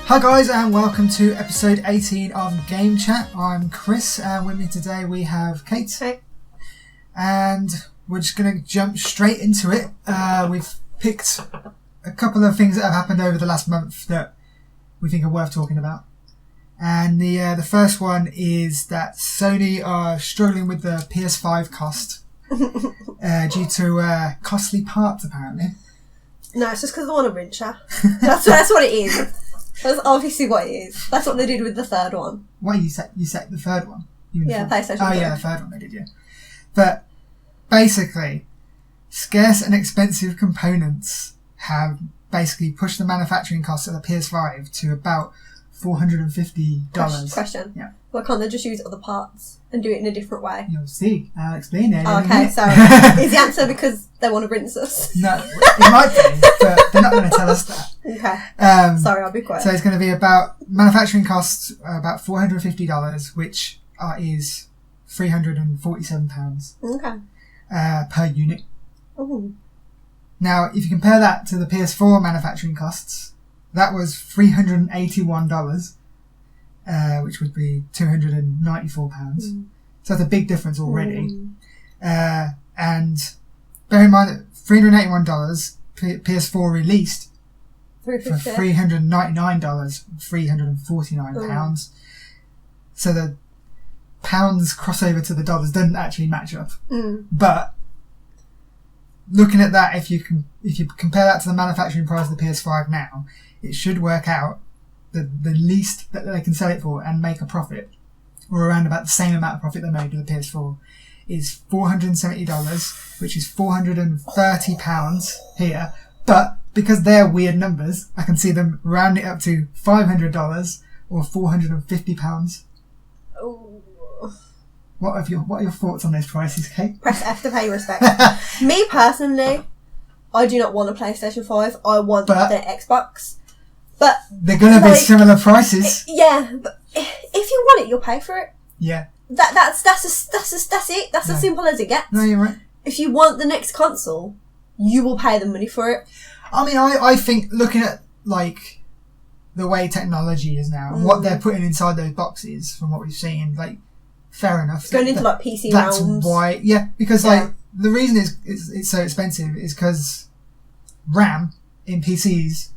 Hi guys, and welcome to episode 18 of Game Chat. I'm Chris, and with me today we have Kate. Hey. And we're just going to jump straight into it. We've picked a couple of things that have happened over the last month that we think are worth talking about. And the first one is that Sony are struggling with the PS5 cost due to costly parts, apparently. No, it's just because they want to rinse her. That's what it is. That's obviously what it is. That's what they did with the third one. What, you set the third one? PlayStation 3. Oh yeah, the third one they did, yeah. But basically, scarce and expensive components have basically pushed the manufacturing costs of the PS5 to about $450. Question. Yeah. Why can't they just use other parts and do it in a different way? You'll see. I'll explain it. Oh, okay, so is the answer because they want to rinse us? No, it might be, but they're not going to tell us that. Okay. Sorry, I'll be quiet. So it's going to be about manufacturing costs about $450, which is £347 Okay. Per unit. Ooh. Now, if you compare that to the PS4 manufacturing costs, that was $381, which would be £294. So that's a big difference already. And bear in mind that $381 PS4 released for $399, £349. So the pounds crossover to the dollars doesn't actually match up. But looking at that, if you compare that to the manufacturing price of the PS5 now, it should work out the least that they can sell it for and make a profit, or around about the same amount of profit they made with the PS4, is $470, which is £430 here. But because they're weird numbers, I can see them round it up to $500 or £450. Ooh. What are your thoughts on those prices, Kate? Press F to pay respect. Me personally, I do not want a PlayStation 5. I want the Xbox. But they're going to be similar prices. Yeah, but if you want it, you'll pay for it. Yeah. That's it. That's as simple as it gets. No, you're right. If you want the next console, you will pay the money for it. I mean, I think looking at like the way technology is now and what they're putting inside those boxes, from what we've seen, like fair enough. It's going into like PC that's realms. Why, because like the reason it's so expensive is because RAM in PCs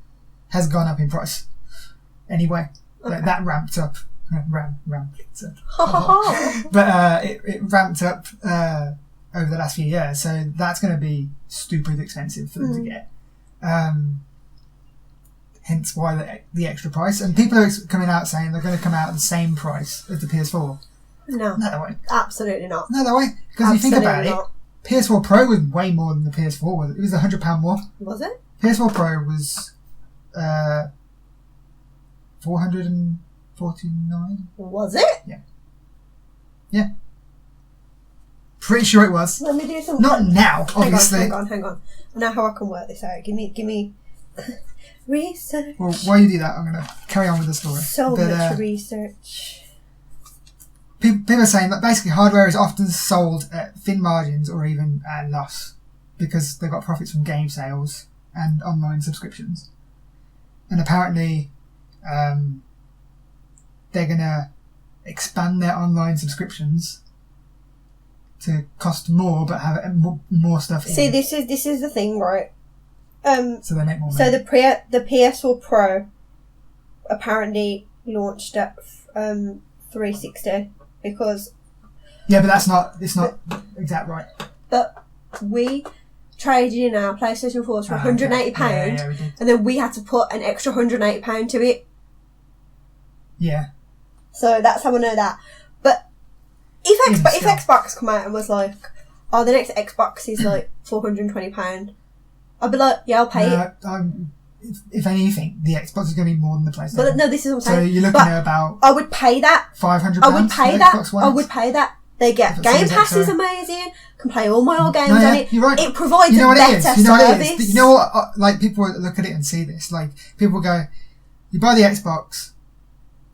has gone up in price. Anyway, like that ramped up. Ramped up. But it ramped up over the last few years, so that's going to be stupid expensive for them to get. Hence why the extra price. And people are coming out saying they're going to come out at the same price as the PS4. No, they won't. Absolutely not. No, they won't. Because if you think about it, PS4 Pro was way more than the PS4 was. It was £100 more. Was it? PS4 Pro was $449. Was it? Yeah. Pretty sure it was. Let me do some. Not now, obviously. Hang on. I know how I can work this out. Give me research. Well, while you do that, I'm going to carry on with the story. So much research. People are saying that basically hardware is often sold at thin margins or even at loss because they've got profits from game sales and online subscriptions. And apparently they're going to expand their online subscriptions to cost more but have more stuff in. See, this is the thing, right? So they make more money. So the PS4 Pro apparently launched at 360 because... Yeah, but it's not exact right. But we traded in our PlayStation 4s for £180 yeah, we did. and then we had to put an extra £180 to it. Yeah. So that's how I know that. But if Xbox come out and was like, oh, the next Xbox is like £420, I'd be like, yeah, I'll pay it. If anything, the Xbox is going to be more than the PlayStation. But no, this is what I'm saying. So you're looking at about... I would pay that. £500 I would pay that. Xbox One. I would pay that. They get Game Pass is amazing. Can play all my old games on it. You're right. It provides a better service. You know what? Like, people look at it and see this. Like, people go, you buy the Xbox,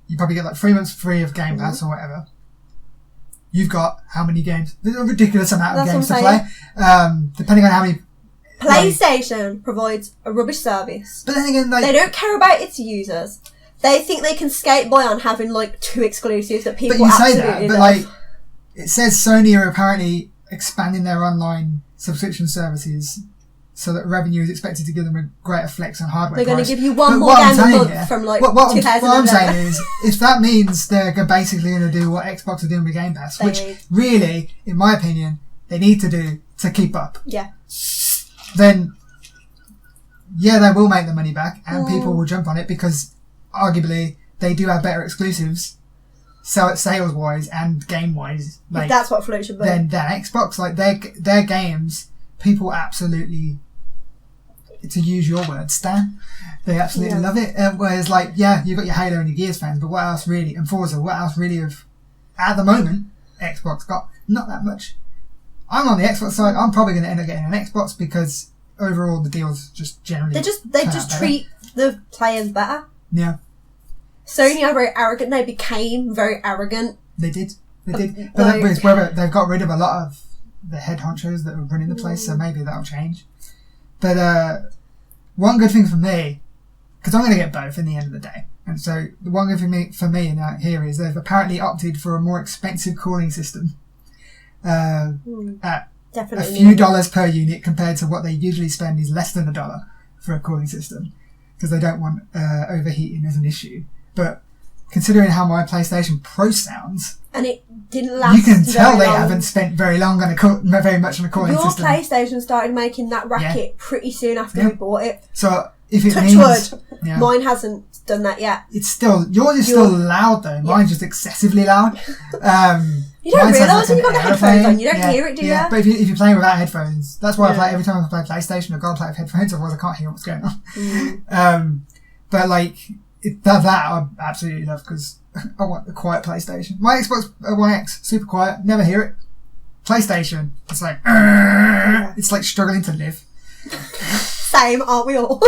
you probably get like 3 months free of Game Pass or whatever. You've got how many games? There's a ridiculous amount of games to play. Depending on how many... PlayStation provides a rubbish service. But then again, like... They don't care about its users. They think they can skate by on having like 2 exclusives that people But you say absolutely that, but love. like, it says Sony are apparently expanding their online subscription services so that revenue is expected to give them a greater flex on hardware They're going to price. give you one But more what I'm game a saying month here- from like what 2011. I'm saying is, if that means they're basically going to do what Xbox are doing with Game Pass, which really, in my opinion, they need to do to keep up, Yeah. then yeah, they will make the money back and people will jump on it because arguably they do have better exclusives sales wise and game wise, like, If that's what floats your boat. than Xbox. Like their games, people absolutely, to use your word, stan. They absolutely love it. Whereas, like, yeah, you've got your Halo and your Gears fans, but what else really, and Forza, what else really of, at the moment, Xbox got? Not that much. I'm on the Xbox side. I'm probably going to end up getting an Xbox because overall the deals just generally they turn just out treat the players better. Yeah, Sony are very arrogant. They became very arrogant. they did. But Like- it's whether they've got rid of a lot of the head honchos that were running the place, so maybe that'll change. But one good thing for me, because I'm going to get both in the end of the day, and so the one good thing for me in here is they've apparently opted for a more expensive cooling system at Definitely. a few dollars per unit compared to what they usually spend is less than $1 for a cooling system because they don't want overheating as an issue. But considering how my PlayStation Pro sounds, And it didn't last. you can tell very they long. haven't spent very long on very much on a cooling Your system. PlayStation started making that racket pretty soon after we bought it. So if it Touch means, wood. yeah, Mine hasn't done that yet. it's still yours is still loud though. Mine's just excessively loud. You don't Mine sounds realise when like you've got the an headphones aeroplane. on. You don't hear it, do you? But if you're playing without headphones, that's why I Yeah. play every time I play PlayStation. I've got to play with headphones, otherwise I can't hear what's going on. But like that I absolutely love because I want a quiet PlayStation. My Xbox One X, super quiet, never hear it. PlayStation, it's like it's like struggling to live. Same, aren't we all?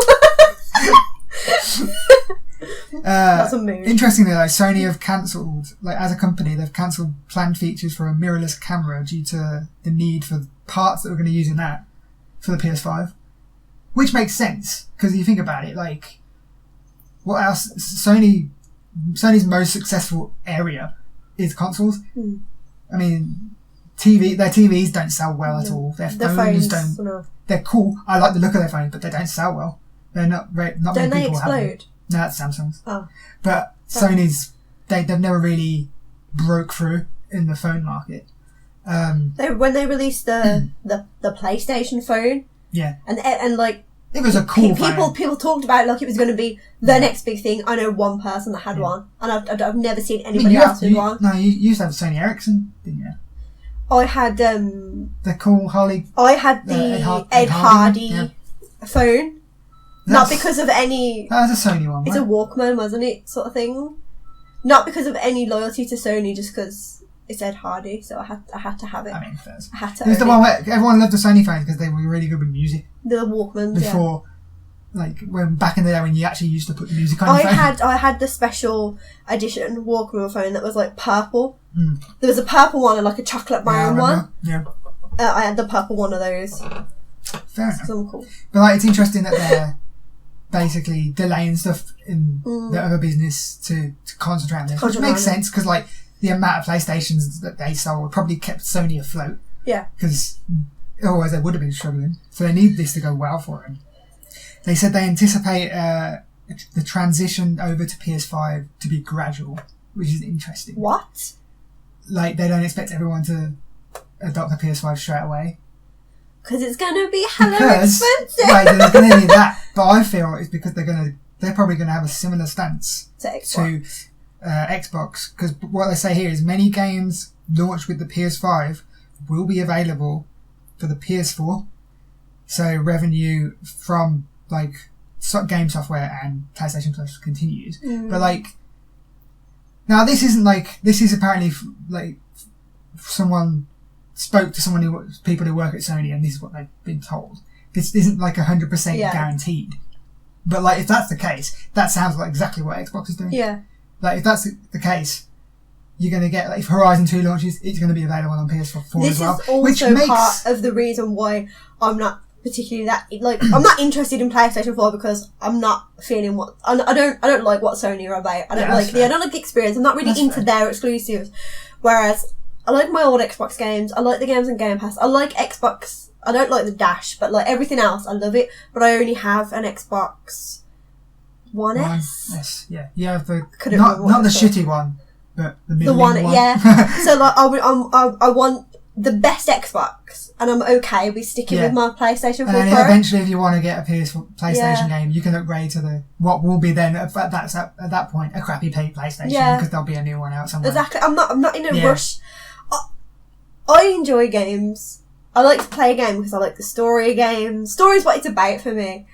That's a mood. Interestingly though, Sony have cancelled, like as a company, they've cancelled planned features for a mirrorless camera due to the need for parts that we're going to use in that for the PS5. Which makes sense, because you think about it, like, what else? Sony's most successful area is consoles. I mean, their TVs don't sell well at all. Their phones don't. No. They're cool. I like the look of their phones, but they don't sell well. They're not Don't many they people have them. explode? No, that's Samsung's. Oh. But Sony's, they've never really broke through in the phone market. When they released the PlayStation phone, Yeah, and like it was a cool phone. people talked about it like it was going to be the next big thing. I know one person that had one, and I've never seen anybody else with one. No, you used to have a Sony Ericsson, didn't you? I had The cool Holly. I had the Ed Hardy phone. Not because of any. That was a Sony one. It's a Walkman, wasn't it? Sort of thing. Not because of any loyalty to Sony, just because it's Ed Hardy, so I had to have it. I mean, first. I had to. It was the one where everyone loved the Sony phones because they were really good with music. The Walkmans. Before, like when back in the day when you actually used to put music on I your phone. I had the special edition Walkman phone that was like purple. There was a purple one and like a chocolate brown one. Yeah. I had the purple one of those. Fair enough. So cool. But like, it's interesting that they're basically delaying stuff in the other business to concentrate on this, which makes sense because like the amount of PlayStations that they sold probably kept Sony afloat. Yeah. Because otherwise they would have been struggling. So they need this to go well for them. They said they anticipate the transition over to PS5 to be gradual, which is interesting. What? Like they don't expect everyone to adopt the PS5 straight away. Because it's going to be hella expensive. Right, they're going to need that. But I feel it's because they're probably going to have a similar stance to Xbox. Xbox. Because what they say here is many games launched with the PS5 will be available for the PS4. So revenue from like game software and PlayStation Plus continues. But like, now this is apparently like someone spoke to people who work at Sony, and this is what they've been told. This isn't like 100% guaranteed. But like, if that's the case, that sounds like exactly what Xbox is doing. Yeah. Like, if that's the case, you're going to get, like, if Horizon 2 launches, it's going to be available on PS4 as well. This is also part of the reason why I'm not particularly that. Like, I'm not interested in PlayStation 4 because I'm not feeling what I don't like what Sony are about. I don't like the experience. I'm not really into their exclusives. Whereas I like my old Xbox games. I like the games on Game Pass. I like Xbox. I don't like the Dash, but like everything else, I love it. But I only have an Xbox One S. Yes, yeah. You have the not the shitty one, but the middling one. Yeah. So like I want the best Xbox, and I'm okay with sticking with my PlayStation 4 and then Pro. eventually, if you want to get a PlayStation game, you can upgrade to what will be then at that point a crappy PlayStation because there'll be a new one out somewhere. Exactly. I'm not in a rush. I enjoy games. I like to play a game because I like the story games. Story's what it's about for me.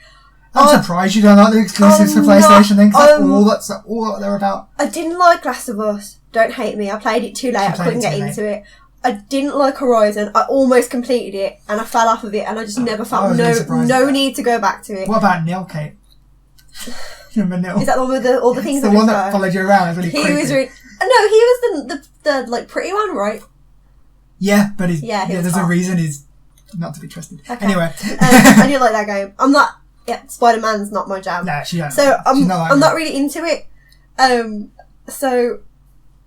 I'm surprised you don't like the exclusives for PlayStation then, because that's all they're about. I didn't like Last of Us. Don't hate me. I played it too late. I couldn't get into it. I didn't like Horizon. I almost completed it and I fell off of it and I just never felt no need to go back to it. What about Nil, Kate? Remember Nil? Is that the one with all the things? The one that followed you around. Really creepy. No, he was the like pretty one, right? Yeah, but there's a reason he's not to be trusted. Okay. Anyway, I didn't like that game. I'm not. Yeah, Spider-Man's not my jam. Nah, she don't. So I'm not really into it. So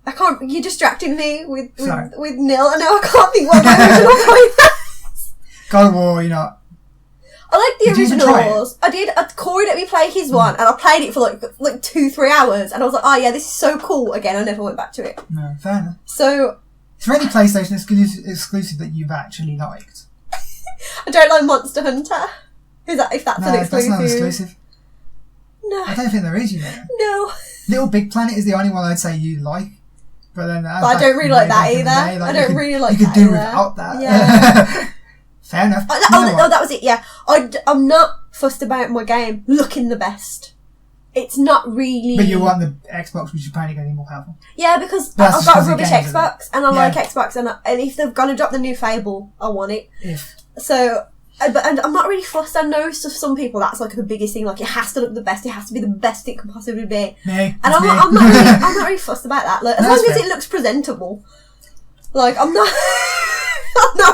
I can't. You're distracting me with Nil, and now I can't think what my original point was. God of War, you know. I like the originals. I did. Corey let me play his one, and I played it for like 2-3 hours, and I was like, oh yeah, this is so cool. Again, I never went back to it. No, fair enough. So, is there any PlayStation exclusive that you've actually liked? I don't like Monster Hunter. Is that if that's an exclusive? That's not exclusive. No, I don't think there is. You know. No. Little Big Planet is the only one I'd say you like, but then I don't really like that either. I don't really like that. You could do without that. Yeah. Fair enough. That was it. Yeah, I'm not fussed about my game looking the best. It's not really. But you want the Xbox, which is apparently going to be more powerful. Yeah, because I've got a rubbish Xbox, and I like Xbox, and if they're going to drop the new Fable, I want it. So. And I'm not really fussed. I know for some people that's like the biggest thing. Like it has to look the best. It has to be the best it can possibly be. Me. And I'm not really fussed about that. Like as long as it looks presentable. Like I'm not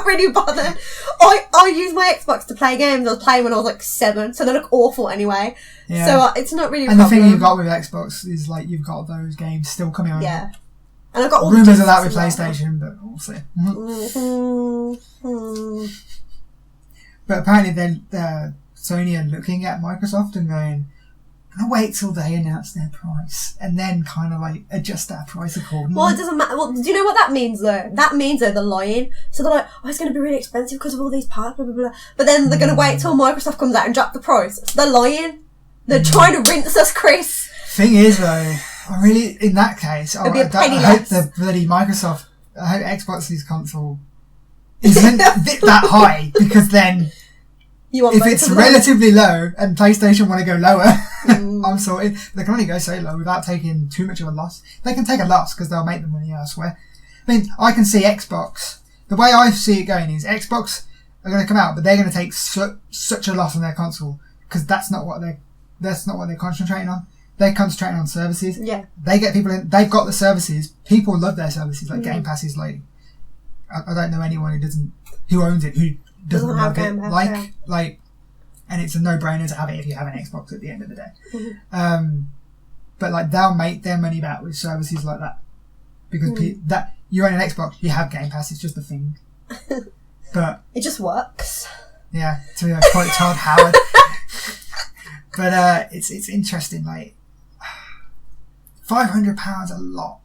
really bothered. I use my Xbox to play games. I was playing when I was like 7, so they look awful anyway. Yeah. So it's not really. And the thing you've got with Xbox is like you've got those games still coming on. Yeah. And I've got all rumours of that with PlayStation, but we'll see. But apparently then Sony are looking at Microsoft and going, I'm going to wait till they announce their price and then kind of like adjust that price accordingly. Well, it doesn't matter. Well, do you know what that means though? That means they're lying. So they're like, it's going to be really expensive because of all these parts, blah, blah, blah. But then they're going to wait till Microsoft comes out and drop the price. So they're lying. They're trying to rinse us, Chris. Thing is though, in that case, I hope the bloody Microsoft, I hope Xbox's console isn't that high, because then if it's relatively low and PlayStation want to go lower, I'm sorted. They can only go so low without taking too much of a loss. They can take a loss because they'll make the money elsewhere. I mean, I can see Xbox. The way I see it going is Xbox are going to come out, but they're going to take such a loss on their console because that's not what they're concentrating on. They're concentrating on services. Yeah, they get people in. They've got the services. People love their services. Like Game Pass is like. I don't know anyone who owns it who doesn't have it. And it's a no-brainer to have it if you have an Xbox at the end of the day. Mm-hmm. But like they'll make their money back with services like that because that you own an Xbox, you have Game Pass. It's just a thing. But it just works. Yeah, to quote Todd Howard. But it's interesting. Like £500 a lot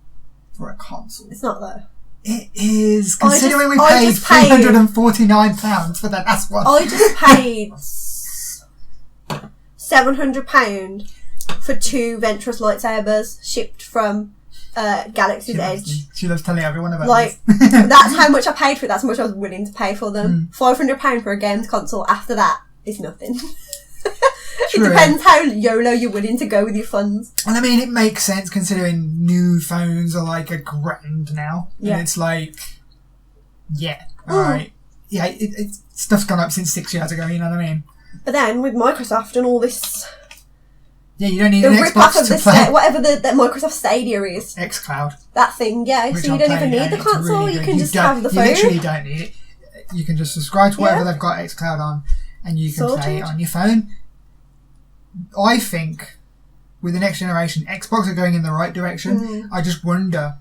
for a console. It's not though. It is, considering we paid £349 for that last one. I just paid £700 for 2 Ventress lightsabers shipped from Galaxy's Edge. She loves telling everyone about this. That's how much I paid for it. That's how much I was willing to pay for them. £500 for a games console after that is nothing. It depends how YOLO you're willing to go with your funds. And I mean, it makes sense considering new phones are like £1,000 now. Yeah. And it's like, alright. Yeah, stuff's gone up since 6 years ago, you know what I mean? But then, with Microsoft and all this... Yeah, you don't need an Xbox to play. Whatever the Microsoft Stadia is. xCloud. That thing, yeah. So you don't even need the console, you can just have the phone. You literally don't need it. You can just subscribe to whatever they've got xCloud on. and you can play it on your phone. I think with the next generation, Xbox are going in the right direction. I just wonder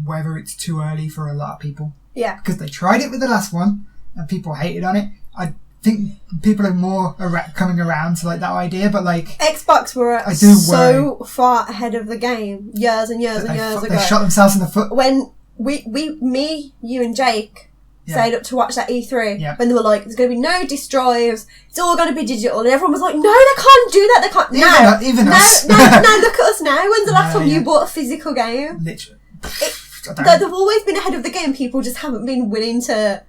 whether it's too early for a lot of people. Yeah. Because they tried it with the last one and people hated on it. I think people are more coming around to like that idea, but like Xbox were so far ahead of the game years and years ago. They shot themselves in the foot. When me, you and Jake stayed up to watch that E3 when they were like, there's going to be no disc drives, it's all going to be digital, and everyone was like, no, they can't do that, they can't. Even us. No, look at us now. When's the last time you bought a physical game? Literally. They've always been ahead of the game. People just haven't been willing to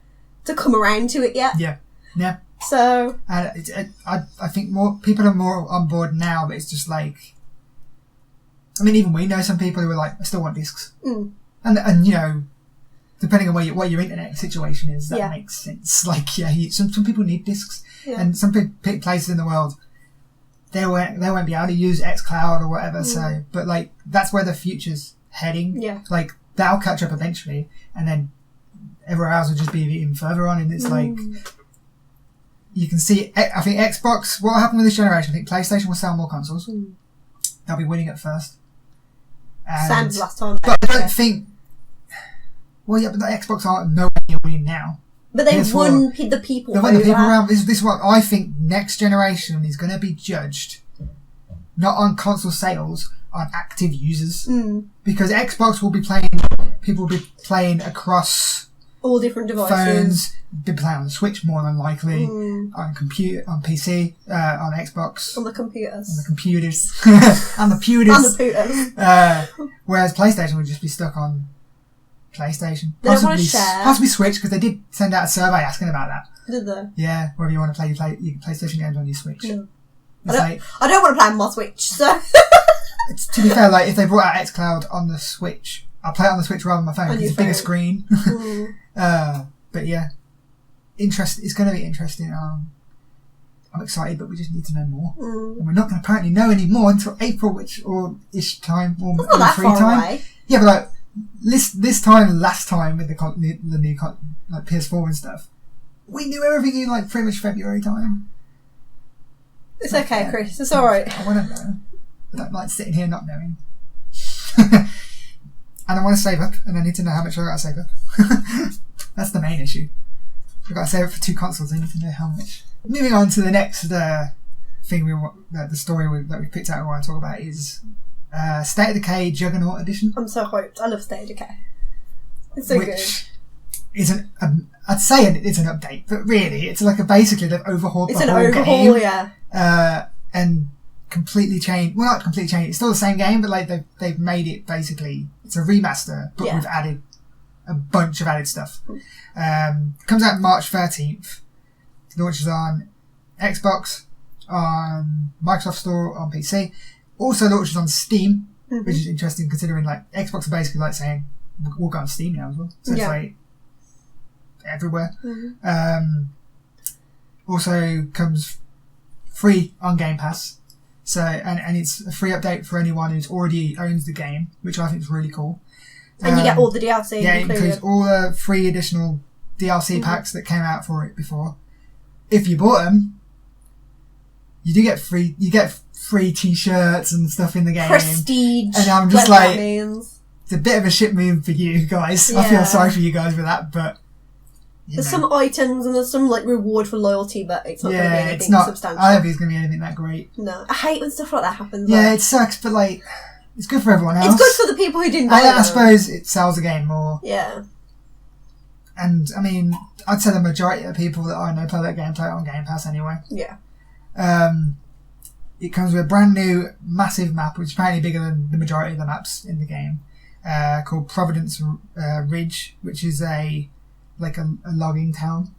come around to it yet. Yeah. So I think more people are more on board now, but it's just like, I mean, even we know some people who are like, I still want discs, and you know, depending on what your internet situation is, that makes sense. Like, some people need discs, and some places in the world they won't be able to use xCloud or whatever. So, but like that's where the future's heading. Yeah, like that'll catch up eventually, and then everywhere else will just be even further on. And it's like, you can see, I think Xbox, what happened with this generation, I think PlayStation will sell more consoles. They'll be winning at first. Same as last time. But I don't think, well, yeah, but the Xbox aren't nowhere near winning now. But they've won the people over. They've won the people around. This is what I think next generation is going to be judged, not on console sales, on active users. Because Xbox will be playing, people will be playing across all different devices. Phones, be playing on the Switch more than likely, on computer, on PC, on Xbox, on the computers, on the pewters. Whereas PlayStation would just be stuck on PlayStation. They don't want to share. Possibly Switch, because they did send out a survey asking about that. Did they? Yeah, whether you want to play your PlayStation games on your Switch. No. I don't want to play on my Switch, so... To be fair, like, if they brought out xCloud on the Switch, I'll play it on the Switch rather than my phone, because it's a bigger screen. But yeah, it's going to be interesting. I'm excited, but we just need to know more. And we're not going to apparently know any more until April, ish time, or not that free far time. Away. Yeah, but like last time with the new like PS4 and stuff, we knew everything in like pretty much February time. It's okay, Chris. It's all right. I want to know. I don't like sitting here not knowing. And I want to save up, and I need to know how much I got to save up. That's the main issue. I've got to save up for 2 consoles. I need to know how much. Moving on to the next thing the story that we picked out we want to talk about is State of Decay Juggernaut Edition. I'm so hyped. I love State of Decay. It's so good. Is I'd say it's an update, but really it's like basically they've overhauled the whole game. It's an overhaul, yeah. And completely changed. Well, not completely changed. It's still the same game, but like they've made it basically. It's a remaster, but we've added a bunch of added stuff. Comes out March 13th. Launches on Xbox, on Microsoft Store, on PC. Also launches on Steam, which is interesting considering like Xbox are basically like saying we'll go on Steam now as well. So it's like everywhere. Also comes free on Game Pass. So and it's a free update for anyone who's already owns the game, which I think is really cool. And you get all the DLC. Yeah, it includes all the free additional DLC packs that came out for it before. If you bought them, you do get free. You get free T-shirts and stuff in the game. Prestige. And I'm just like, it's a bit of a shit move for you guys. Yeah. I feel sorry for you guys with that, but there's some items and there's some like reward for loyalty, but it's not going to be anything substantial. I don't think it's going to be anything that great. No, I hate when stuff like that happens. Yeah, it sucks, but like, it's good for everyone else. It's good for the people who didn't buy it. I suppose it sells the game more. Yeah. And I mean, I'd say the majority of people that I know play that game play it on Game Pass anyway. Yeah. It comes with a brand new massive map, which is apparently bigger than the majority of the maps in the game, called Providence Ridge, which is a logging town.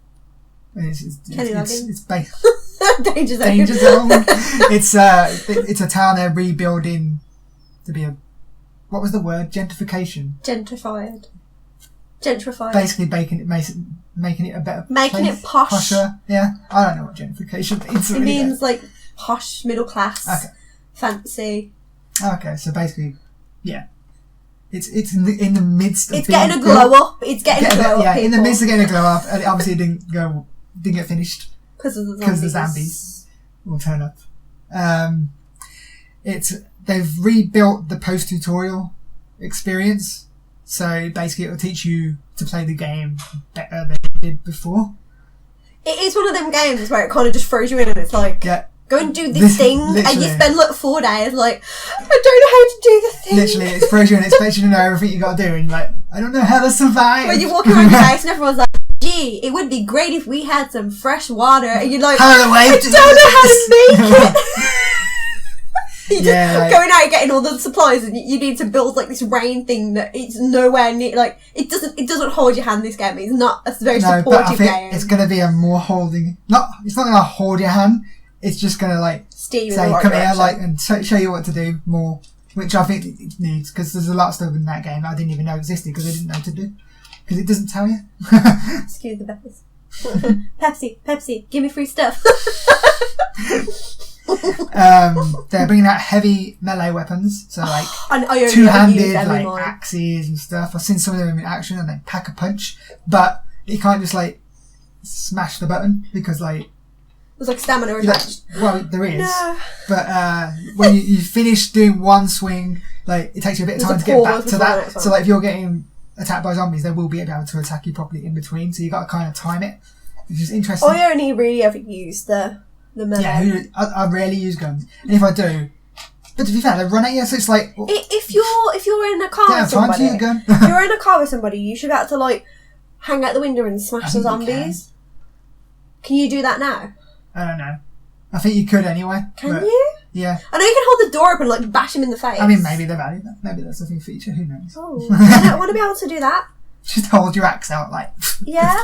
And it's based Danger Zone. Danger Zone. It's a town they're rebuilding to be what was the word? Gentrification. Gentrified. Basically making it a better making place. It posh. Posher. Yeah. I don't know what gentrification means. It means like posh, middle class, fancy. Okay, so basically, yeah. It's in the midst of it's getting a glow up. It's getting a glow up. Yeah, in the midst of getting a glow up, and it obviously didn't get finished. Because of the zombies. Because the zombies will turn up. They've rebuilt the post-tutorial experience, so basically it will teach you to play the game better than it did before. It is one of them games where it kind of just throws you in and it's like, go and do this thing, and you spend like 4 days like, I don't know how to do the thing. Literally, it throws you in, it expects you to know everything you got to do, and you're like, I don't know how to survive. When you're walking around the base and everyone's like, gee, it would be great if we had some fresh water, and you're like, I don't know how to make it. You're just going out and getting all the supplies, and you need to build like this rain thing that it's nowhere near. Like it doesn't hold your hand. This game, it's not a very supportive game. It's going to be a more holding. It's not going to hold your hand. It's just going to like say, come here, like, and show you what to do more, which I think it needs, because there's a lot of stuff in that game I didn't even know existed because I didn't know what to do, because it doesn't tell you. Excuse the beppers. Pepsi, give me free stuff. They're bringing out heavy melee weapons, so like I two-handed like axes and stuff. I've seen some of them in action and they pack a punch, but you can't just like smash the button because like there's like stamina attached. Well, there is, but when you finish doing one swing, like it takes you a bit of time to get back to that. So like if you're getting attacked by zombies, they will be able to attack you properly in between. So you got to kind of time it, which is interesting. I only really ever use the melee. Yeah, I rarely use guns, and if I do, but to be fair, they run at you, so it's like if you're in a car with somebody, if you're in a car with somebody, you should be able to like hang out the window and smash the zombies. Can you do that now? I don't know. I think you could anyway. Can you? Yeah. I know you can hold the door open and like bash him in the face. I mean, maybe they've added that. Maybe that's a new feature. Who knows? Oh, I want to be able to do that. Just hold your axe out, like. Yeah.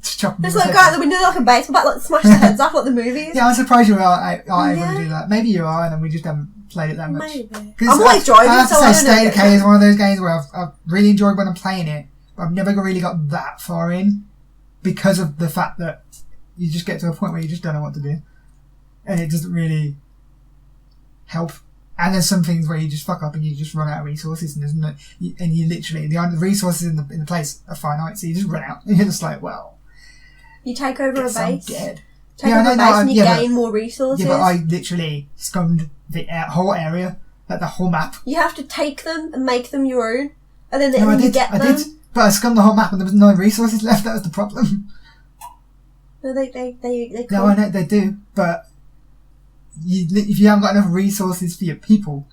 Just chop them. Just like go out the window like a baseball bat, like smash the heads off like the movies. Yeah, I'm surprised you are able to do that. Maybe you are, and then we just haven't played it that much. Maybe. I'm always driving, I have to so say, Deditae is one of those games where I've really enjoyed when I'm playing it, but I've never really got that far in because of the fact that you just get to a point where you just don't know what to do, and it doesn't really help. And there's some things where you just fuck up and you just run out of resources, and there's no, and you literally the resources in the place are finite, so you just run out, and you're just like, well. You take over a base. I'm dead. Take over a base and you gain more resources. Yeah, but I literally scummed the whole area, like the whole map. You have to take them and make them your own, and then you get them. I did, but I scummed the whole map and there was no resources left. That was the problem. No, they No, I know they do, but if you haven't got enough resources for your people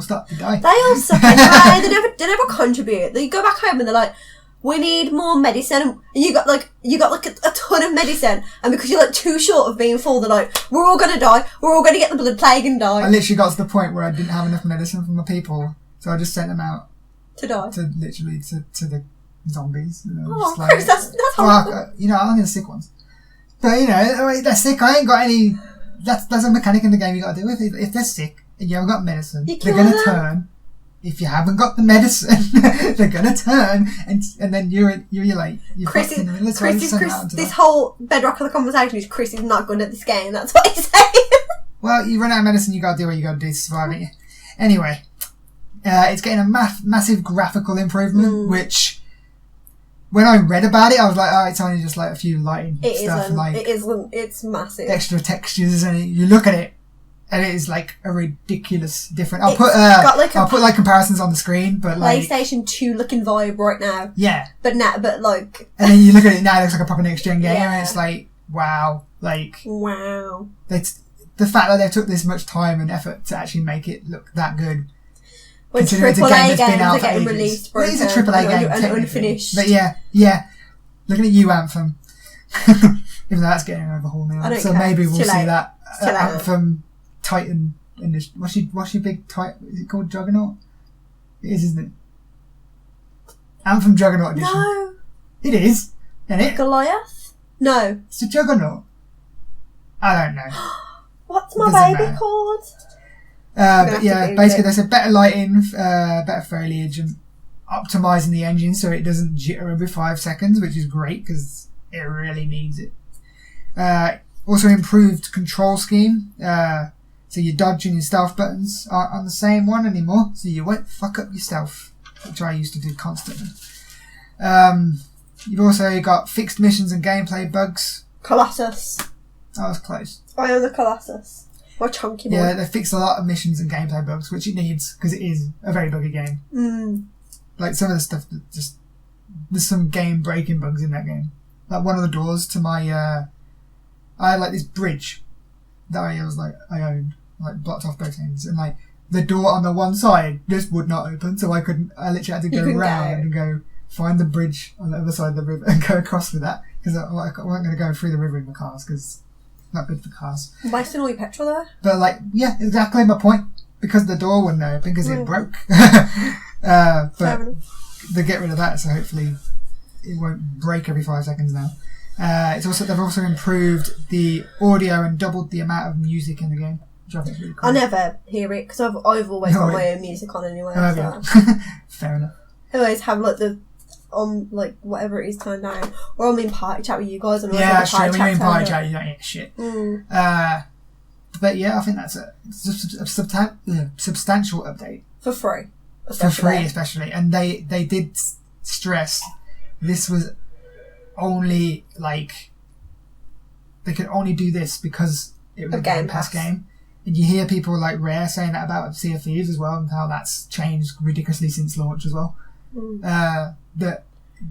start to die. They all suck anyway. They never contribute. They go back home and they're like, we need more medicine, and you got like a ton of medicine, and because you're like too short of being full, they're like, we're all gonna die, we're all gonna get the blood plague and die. I literally got to the point where I didn't have enough medicine for my people, so I just sent them out to die, to the zombies. Oh, Chris, that's horrible. I'm the sick ones, but they're sick. I ain't got any. That's a mechanic in the game you got to do with. If they're sick and you haven't got medicine, they're gonna turn. If you haven't got the medicine, they're gonna turn, and then you're like Chris this whole bedrock of the conversation is Chris is not good at this game. That's what he's saying. Well, you run out of medicine, you gotta do what you gotta do to survive it. Anyway, it's getting a massive graphical improvement, which when I read about it, I was like, oh, it's only just like a few lighting stuff. It isn't. It's massive. Extra textures, and you look at it. And it is like a ridiculous different. I'll put like comparisons on the screen, but like PlayStation 2 looking vibe right now. Yeah. But like. And then you look at it now, it looks like a proper next gen game, and it's like wow, wow. It's the fact that they took this much time and effort to actually make it look that good. When AAA games are getting released, it is a AAA game and unfinished. But yeah. Looking at you, Anthem. Even though that's getting an overhaul now, so maybe we'll see that Anthem. Titan in this. What's your big Titan? Is it called Juggernaut? It is, isn't it? Anthem Juggernaut edition. No. It is, isn't it? Goliath? No. It's a Juggernaut. I don't know. What's my baby called? But yeah, basically they said better lighting, better foliage, and optimising the engine so it doesn't jitter every 5 seconds, which is great because it really needs it. Also improved control scheme. So your dodge and your stealth buttons aren't on the same one anymore, so you won't fuck up your stealth, which I used to do constantly. You've also got fixed missions and gameplay bugs. Colossus. I was close. I am the Colossus. My chunky boy. Yeah, they fixed a lot of missions and gameplay bugs, which it needs, because it is a very buggy game. Like, some of the stuff that just... There's some game-breaking bugs in that game. Like, one of the doors to my... I had, like, this bridge that I owned, like, blocked off both ends, and, like, the door on the one side just would not open, so I literally had to go around and go find the bridge on the other side of the river and go across with that, because I wasn't going to go through the river in the cars, because it's not good for cars. Wasting all your petrol there? But, like, yeah, exactly my point, because the door wouldn't open, because it broke. But they get rid of that, so hopefully it won't break every 5 seconds now. They've also improved the audio and doubled the amount of music in the game, which I think is really cool. I never hear it because I've always got my own music on anyway. So. Fair enough. I always have like whatever it is turned down, or I'm in party chat with you guys. And yeah, that's true. When you're in party chat, you don't hear shit. But yeah, I think that's a substantial update for free. Especially, and they did stress this was only like they could only do this because it was a Game Pass game. And you hear people like Rare saying that about Sea of Thieves as well, and how that's changed ridiculously since launch as well. That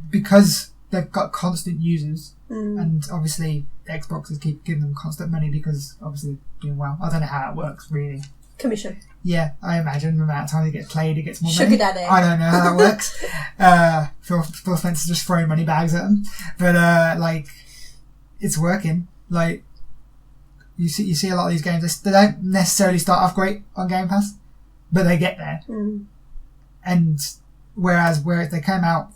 because they've got constant users, and obviously Xboxes keep giving them constant money because obviously they're doing well. I don't know how that works really. Commission. Yeah, I imagine the amount of time it gets played, it gets more Sugar money. daddy. I don't know how that works. Phil Spencer just throwing money bags at them, but like it's working. Like you see a lot of these games. They don't necessarily start off great on Game Pass, but they get there. And whereas they came out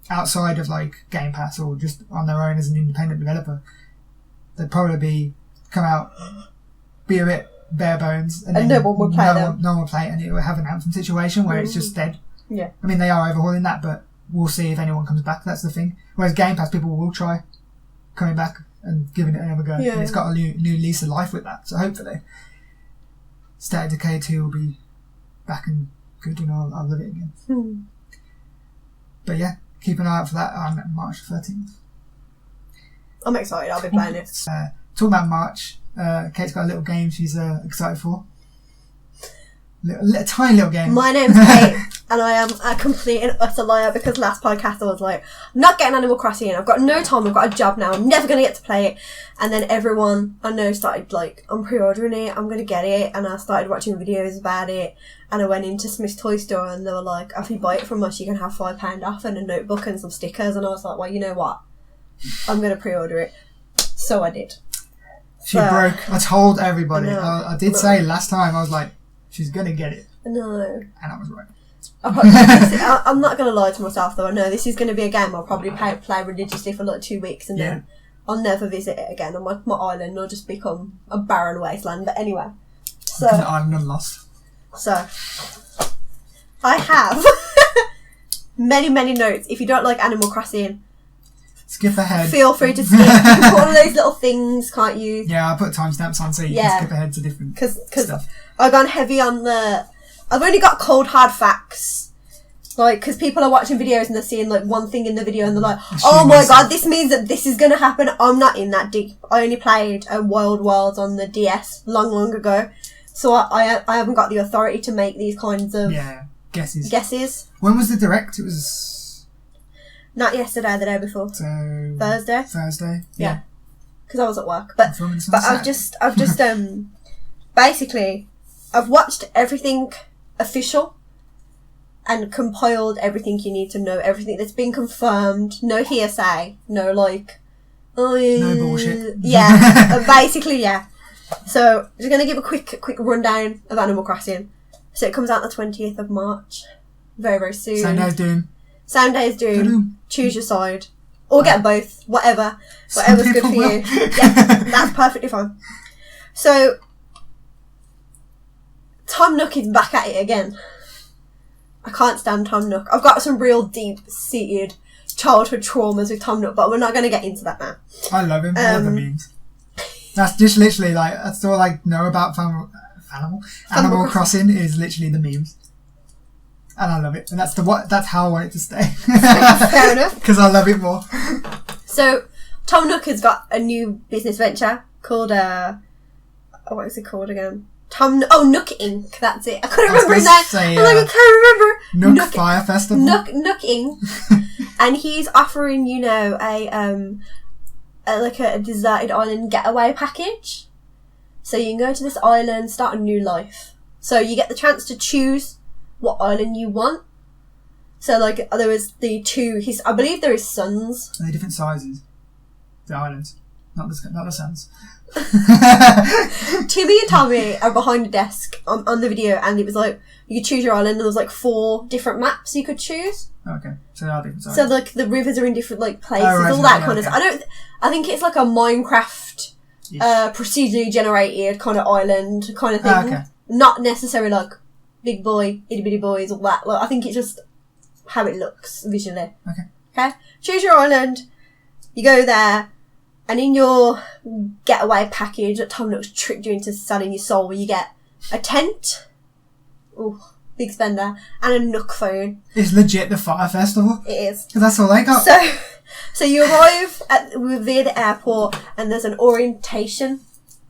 outside of like Game Pass or just on their own as an independent developer, they'd probably be a bit bare bones, and no one would play them. No one would play it, and it would have an Anthem situation where it's just dead. Yeah. I mean, they are overhauling that, but we'll see if anyone comes back. That's the thing. Whereas Game Pass, people will try coming back and giving it another go. Yeah. And it's got a new lease of life with that. So hopefully, State of Decay 2 will be back and good, and I'll love it again. But yeah, keep an eye out for that on March 13th. I'm excited. I'll be playing it. Talking about March, Kate's got a little game she's excited for. A tiny little game. My name's Kate, and I am a complete and utter liar because last podcast I was like, I'm not getting Animal Crossing, I've got no time, I've got a job now, I'm never going to get to play it. And then everyone I know started like, I'm pre-ordering it, I'm going to get it, and I started watching videos about it, and I went into Smith's Toy Store and they were like, if you buy it from us you can have £5 off and a notebook and some stickers, and I was like, well, you know what, I'm going to pre-order it. So I did. She broke. I told everybody. I did say last time, I was like, she's going to get it. No. And I was right. I'm not going to lie to myself though. I know this is going to be a game I'll probably play religiously for like 2 weeks, and then I'll never visit it again. And my island will just become a barren wasteland. But anyway. So, an island and lost. So, I have many, many notes. If you don't like Animal Crossing, skip ahead. Feel free to skip. You can put one of those little things, can't you? Yeah, I put timestamps on so you can skip ahead to different stuff. I've gone heavy on I've only got cold hard facts. Like, because people are watching videos and they're seeing like one thing in the video and they're like, oh my god, this means that this is going to happen. I'm not in that deep. I only played Wild Worlds on the DS long ago. So I haven't got the authority to make these kinds of guesses. When was the Direct? It was... Not yesterday, the day before. So... Thursday? Yeah. Because I was at work. But I've just basically, I've watched everything official and compiled everything you need to know, everything that's been confirmed, no hearsay, no like... no bullshit. Yeah, basically, yeah. So, I'm just going to give a quick rundown of Animal Crossing. So it comes out the 20th of March. Very, very soon. Sound Day is Doom. Choose your side. Or get both. Whatever. Whatever's good for you. Yeah, that's perfectly fine. So, Tom Nook is back at it again. I can't stand Tom Nook. I've got some real deep-seated childhood traumas with Tom Nook, but we're not going to get into that now. I love him. I love the memes. That's just literally like, that's all I know about Animal Crossing is literally the memes. And I love it. And that's how I want it to stay. Fair enough. Because I love it more. So, Tom Nook has got a new business venture. called what is it called again? Nook Inc. That's it. I couldn't remember his name. Say, I can't remember. Nook Fire Festival. Nook Inc. And he's offering, a deserted island getaway package. So you can go to this island, start a new life. So you get the chance to choose what island you want. So there was the two. I believe they're his sons. Are they different sizes? The islands, not the sons. Timmy and Tommy are behind a desk on the video, and it was you could choose your island, and there was 4 different maps you could choose. Okay, so they are different sizes. So the rivers are in different places, all that kind of stuff. I think it's like a Minecraft procedurally generated kind of island kind of thing. Okay. Not necessarily big boy, itty bitty boys, all that. I think it's just how it looks visually. Okay. Choose your island. You go there. And in your getaway package that Tom Nook's tricked you into selling your soul, you get a tent, big spender, and a Nook phone. It's legit the Fire Festival. It is. Because that's all they got. So you arrive via the airport, and there's an orientation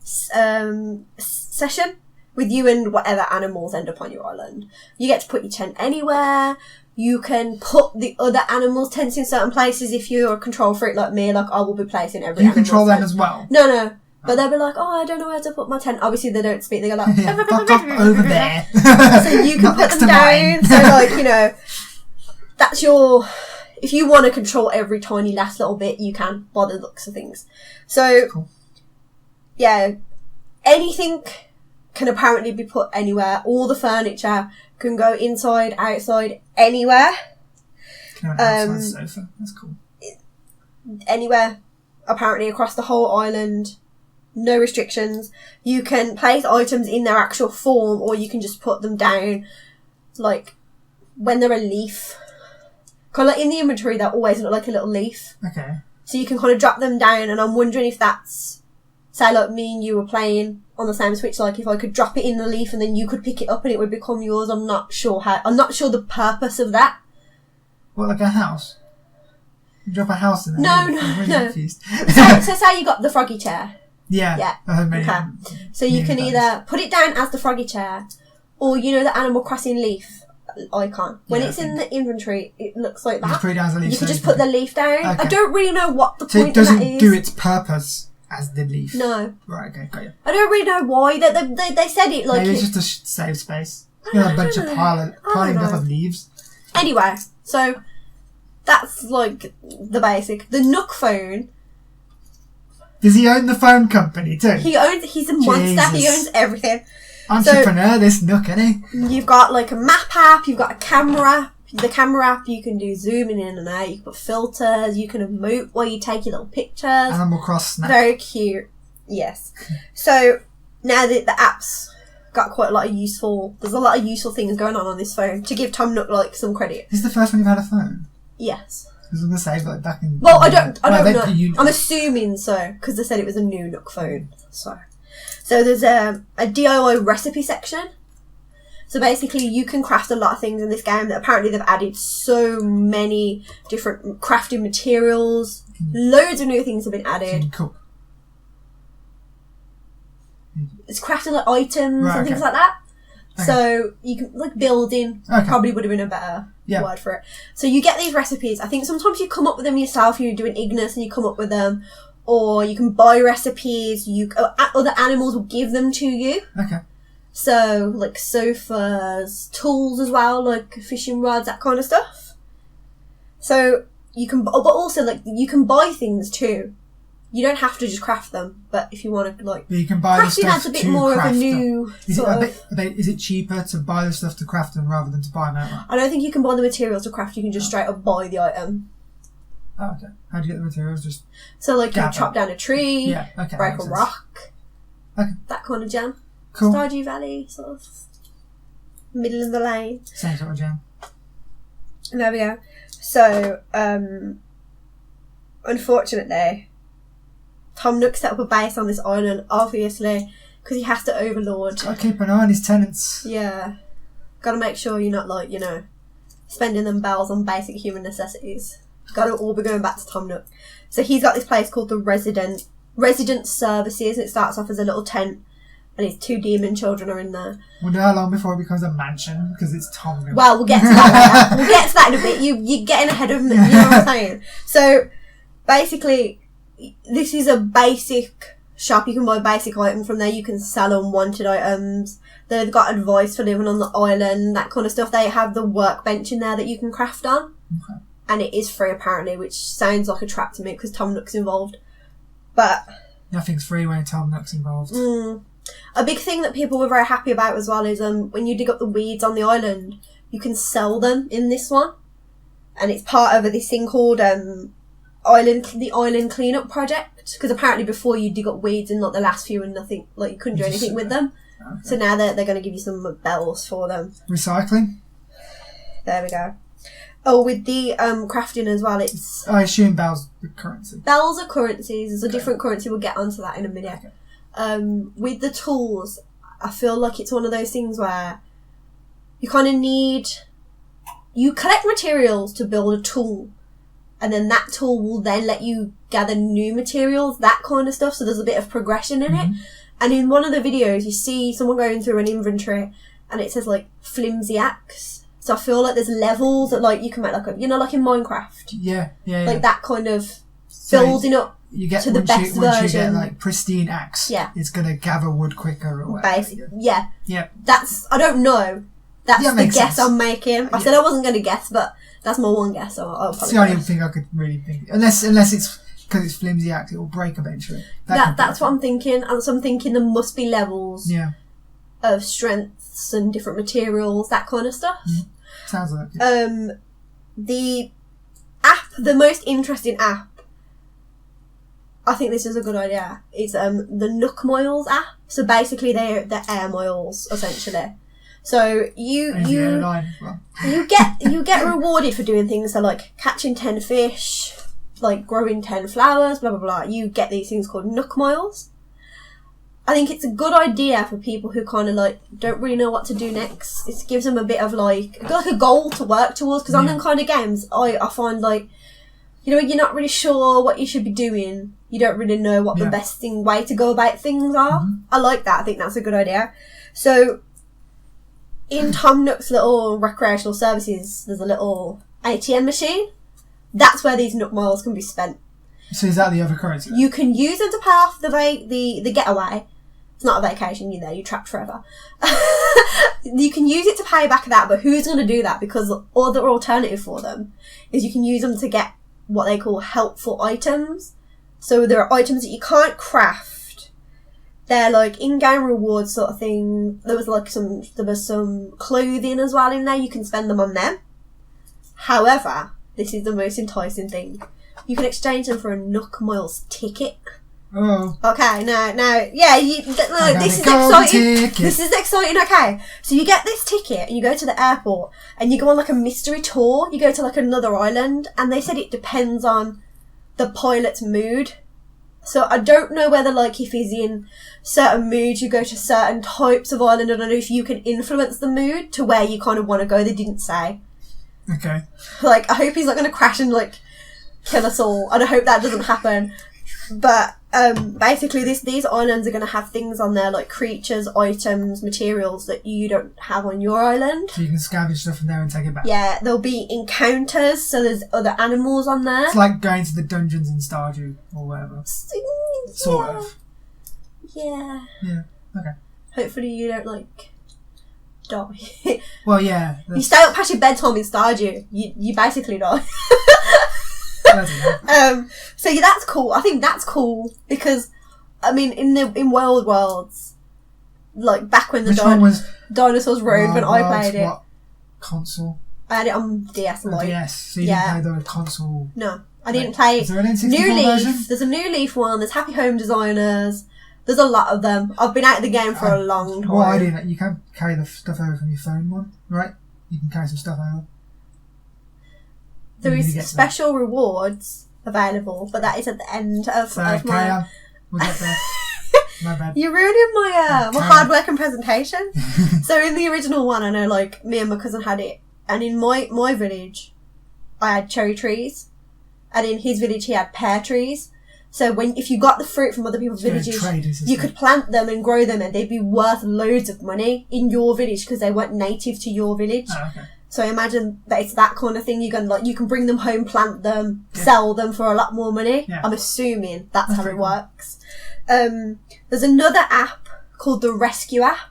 session with you and whatever animals end up on your island. You get to put your tent anywhere. You can put the other animals' tents in certain places if you're a control freak like me. I will be placing every You animal's control them tent. as well? No. But they'll be I don't know where to put my tent. Obviously, they don't speak. They go fuck off over there. So you can put them down. So, that's your... If you want to control every tiny last little bit, you can, by the looks of things. So, cool. Yeah, anything can apparently be put anywhere. All the furniture can go inside, outside, anywhere. Can have an outside sofa. That's cool. Anywhere, apparently, across the whole island. No restrictions. You can place items in their actual form, or you can just put them down, when they're a leaf. Kind of in the inventory, they always look like a little leaf. Okay. So you can kind of drop them down, and I'm wondering if that's, say, me and you were playing on the same Switch, if I could drop it in the leaf and then you could pick it up and it would become yours. I'm not sure the purpose of that. What, like a house? You drop a house in there? No. Confused. So say you got the froggy chair. Yeah. Okay. So you can either put it down as the froggy chair, or the Animal Crossing leaf icon. When it's in the inventory, it looks like that. You just put it down as a leaf. You can just put the leaf down. Okay. I don't really know what the point of that is. So it doesn't do its purpose as the leaf? No. Right, okay, got you. I don't really know why. They said it Maybe it's just to save space. A bunch of piling up of leaves. Anyway, so that's the basic. The Nook phone. Does he own the phone company too? He's a monster. He owns everything. Entrepreneur, this Nook, isn't he? You've got a map app, you've got a camera. The camera app, you can do zooming in and out, you can put filters, you can emote while you take your little pictures. Animal Cross snap. Very cute. Yes. So now the app's got quite a lot of there's a lot of useful things going on this phone to give Tom Nook some credit. Is this the first one you've had a phone? Yes. I was going to say back in... Well, I don't know. I'm assuming so, because they said it was a new Nook phone. So there's a DIY recipe section. So basically, you can craft a lot of things in this game. That apparently they've added so many different crafting materials. Loads of new things have been added. Can you cook? It's crafting items and things like that. Okay. So you can building probably would have been a better word for it. So you get these recipes. I think sometimes you come up with them yourself. You're doing Ignis and you come up with them, or you can buy recipes. Other animals will give them to you. Okay. So sofas, tools as well, fishing rods, that kind of stuff. So you can, but also you can buy things too. You don't have to just craft them, but if you want to but you can buy the stuff adds a bit more of a new is it cheaper to buy the stuff to craft them rather than to buy them outright? I don't think you can buy the materials to craft. You can just straight up buy the item. Oh, okay. How do you get the materials? Just you chop down a tree, break a rock, that kind of jam. Cool. Stardew Valley, sort of middle of the lane. Same sort of jam. And there we go. So, unfortunately, Tom Nook set up a base on this island, obviously, because he has to overlord. Gotta keep an eye on his tenants. Yeah. Gotta make sure you're not, spending them bells on basic human necessities. Gotta all be going back to Tom Nook. So he's got this place called the Resident resident services. It starts off as a little tent, and it's 2 demon children are in there. Wonder how long before it becomes a mansion, because it's Tom. Well, we'll get to that later. We'll get to that in a bit. You're getting ahead of me, you know what I'm saying? So, basically, this is a basic shop. You can buy basic items from there. You can sell unwanted items. They've got advice for living on the island, that kind of stuff. They have the workbench in there that you can craft on. Okay. And it is free, apparently, which sounds like a trap to me, because Tom Nook's involved. But nothing's free when Tom Nook's involved. A big thing that people were very happy about as well is when you dig up the weeds on the island, you can sell them in this one. And it's part of this thing called the Island Cleanup Project. Because apparently before you dig up weeds in like the last few and nothing, like you couldn't do anything with them. Okay. So now they're going to give you some bells for them. Recycling? There we go. Oh, with the crafting as well, it's... I assume bells are currency. Bells are currencies. There's a different currency. We'll get onto that in a minute. Okay. With the tools, I feel like it's one of those things where you kind of need... You collect materials to build a tool, and then that tool will then let you gather new materials, that kind of stuff, so there's a bit of progression in it. And in one of the videos, you see someone going through an inventory, and it says, like, flimsy axe. So I feel like there's levels that, like, you can make, like, like in Minecraft. Yeah. Like, that kind of building up you get, to the best version. Once you get, like, pristine axe, it's going to gather wood quicker or whatever. Basically, yeah. Yeah. That's, I don't know. That's the guess I'm making. I said I wasn't going to guess, but that's my one guess. So I'll it's the only thing I could really think. Unless it's because it's flimsy axe, it will break eventually. That's what I'm thinking. And so I'm thinking there must be levels of strengths and different materials, that kind of stuff. Sounds like it. The app, the most interesting app, I think this is a good idea, is the Nook Miles app. So basically they're air miles, essentially. So you get rewarded for doing things, so like catching 10 fish, like growing 10 flowers, blah blah blah. You get these things called Nook Miles. I think it's a good idea for people who kind of like don't really know what to do next. It gives them a bit of like a goal to work towards, because on them kind of games I find like, you know, you're not really sure what you should be doing. You don't really know what the best way to go about things are. I like that. I think that's a good idea. So in Tom Nook's little recreational services, there's a little ATM machine. That's where these Nook Miles can be spent. So is that the other currency? You can use them to pay off the getaway. It's not a vacation, you're there, you're trapped forever. You can use it to pay back that, but who's going to do that? Because the other alternative for them is you can use them to get what they call helpful items. So there are items that you can't craft. They're like in-game rewards sort of thing. There was some clothing as well in there. You can spend them on them. However, this is the most enticing thing. You can exchange them for a Nook Miles ticket. Oh. Okay, now, this is exciting. This is exciting, okay. So you get this ticket and you go to the airport and you go on like a mystery tour. You go to like another island, and they said it depends on the pilot's mood. So I don't know whether like if he's in certain moods, you go to certain types of island. I don't know if you can influence the mood to where you kind of want to go. They didn't say. Okay. Like, I hope he's not going to crash and like kill us all. And I hope that doesn't happen. But basically these islands are going to have things on there like creatures, items, materials that you don't have on your island. So you can scavenge stuff from there and take it back. Yeah, there'll be encounters, so there's other animals on there. It's like going to the dungeons in Stardew or whatever. Sort of. Yeah. Yeah, okay. Hopefully you don't like die. Well, yeah. You stay up past your bedtime in Stardew, you basically die. So yeah, that's cool. I think that's cool because, I mean, in Worlds, like back when the dinosaurs roamed when I played it. What console? I had it on DS Lite. DS. So you didn't play the console? No, I didn't play. Is there an N64 New Leaf version? There's a New Leaf one. There's Happy Home Designers. There's a lot of them. I've been out of the game for a long time. Well, I didn't. You can carry the stuff over from your phone one, right? You can carry some stuff over. There is special rewards available, but that is at the end of my... We'll get there. My bad. You're ruining my hard work and presentation. So in the original one, I know like me and my cousin had it, and in my village, I had cherry trees, and in his village he had pear trees. So if you got the fruit from other people's villages, you could plant them and grow them, and they'd be worth loads of money in your village because they weren't native to your village. Oh, okay. So I imagine that it's that kind of thing. You can bring them home, plant them, sell them for a lot more money. Yeah. I'm assuming that's how it works. There's another app called the Rescue app.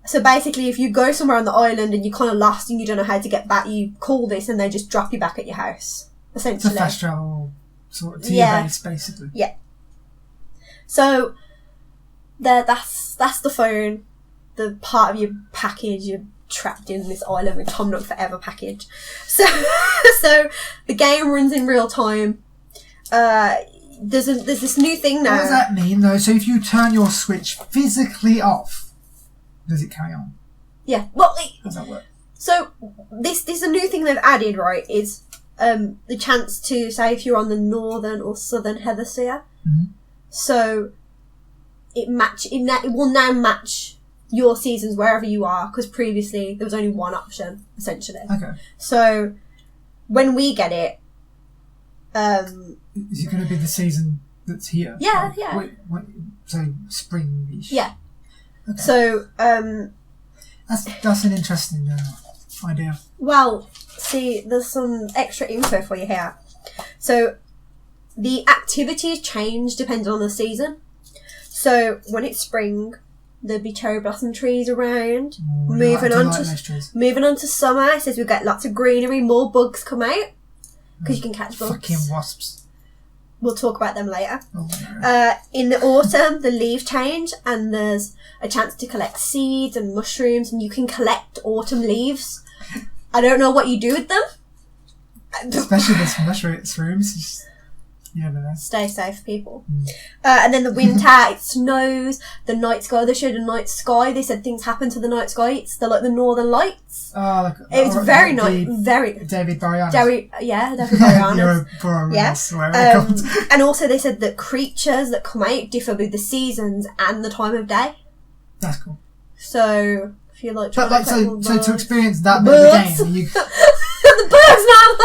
So basically, if you go somewhere on the island and you're kind of lost and you don't know how to get back, you call this and they just drop you back at your house. Essentially, it's a fast travel sort of to your base, basically. Yeah. So that's the phone, the part of your package. You're trapped in this island with Tom Nook Forever package. So the game runs in real time. There's this new thing now. What does that mean though? So if you turn your Switch physically off, does it carry on? Yeah. Well, how does that work? So this is a new thing they've added, right? Is the chance to say if you're on the northern or southern hemisphere. Mm-hmm. So it will now match your seasons wherever you are, because previously there was only one option essentially. Okay. So when we get it, is it going to be the season that's here? Yeah, like, yeah. So spring-ish. Yeah. Okay. So that's an interesting idea. Well, see, there's some extra info for you here. So the activities change depending on the season. So when it's spring, there'll be cherry blossom trees around. Moving on to summer, it says we'll get lots of greenery, more bugs come out because you can catch bugs. Fucking wasps. We'll talk about them later. Oh, no. In the autumn, the leaves change and there's a chance to collect seeds and mushrooms, and you can collect autumn leaves. I don't know what you do with them. Especially this mushrooms. You never know. Stay safe, people. And then the winter, it snows. The night sky, they showed a night sky. They said things happen to the night sky. It's the northern lights. Oh, it was very nice. Very. David Boreanaz. David Boreanaz. Yeah. And also they said that creatures that come out differ with the seasons and the time of day. That's cool. So if you like, but so to experience that bit of the game, you. The birds now.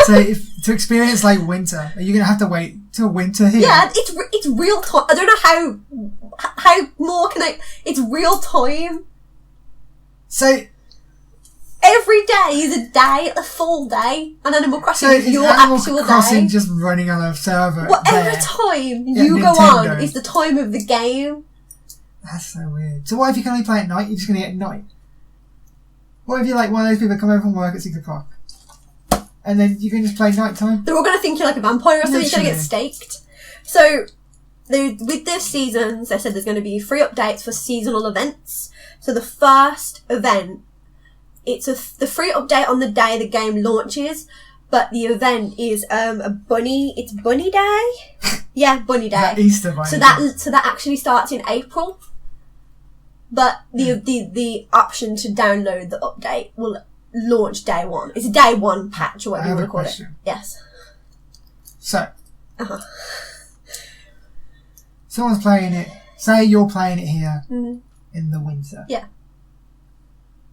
So to experience like winter, are you gonna have to wait till winter here? Yeah, it's real time. I don't know how more can I. It's real time. So every day is a full day, and Animal Crossing is your actual Animal Crossing day. Just running on a server. Whatever time you go on is the time of the game. That's so weird. So what if you can only play at night? You're just gonna get night. What if you're like one of those people that come home from work at 6 o'clock? And then you can just play nighttime? They're all going to think you're like a vampire or something. You're going to get staked. So, with the seasons, they said there's going to be free updates for seasonal events. So the first event, the free update on the day the game launches, but the event is it's Bunny Day? Yeah, Bunny Day. That Easter Bunny. So that actually starts in April. But the option to download the update will launch day one. It's a day one patch or whatever you want to call it. Yes. So. Someone's playing it. Say you're playing it here in the winter. Yeah.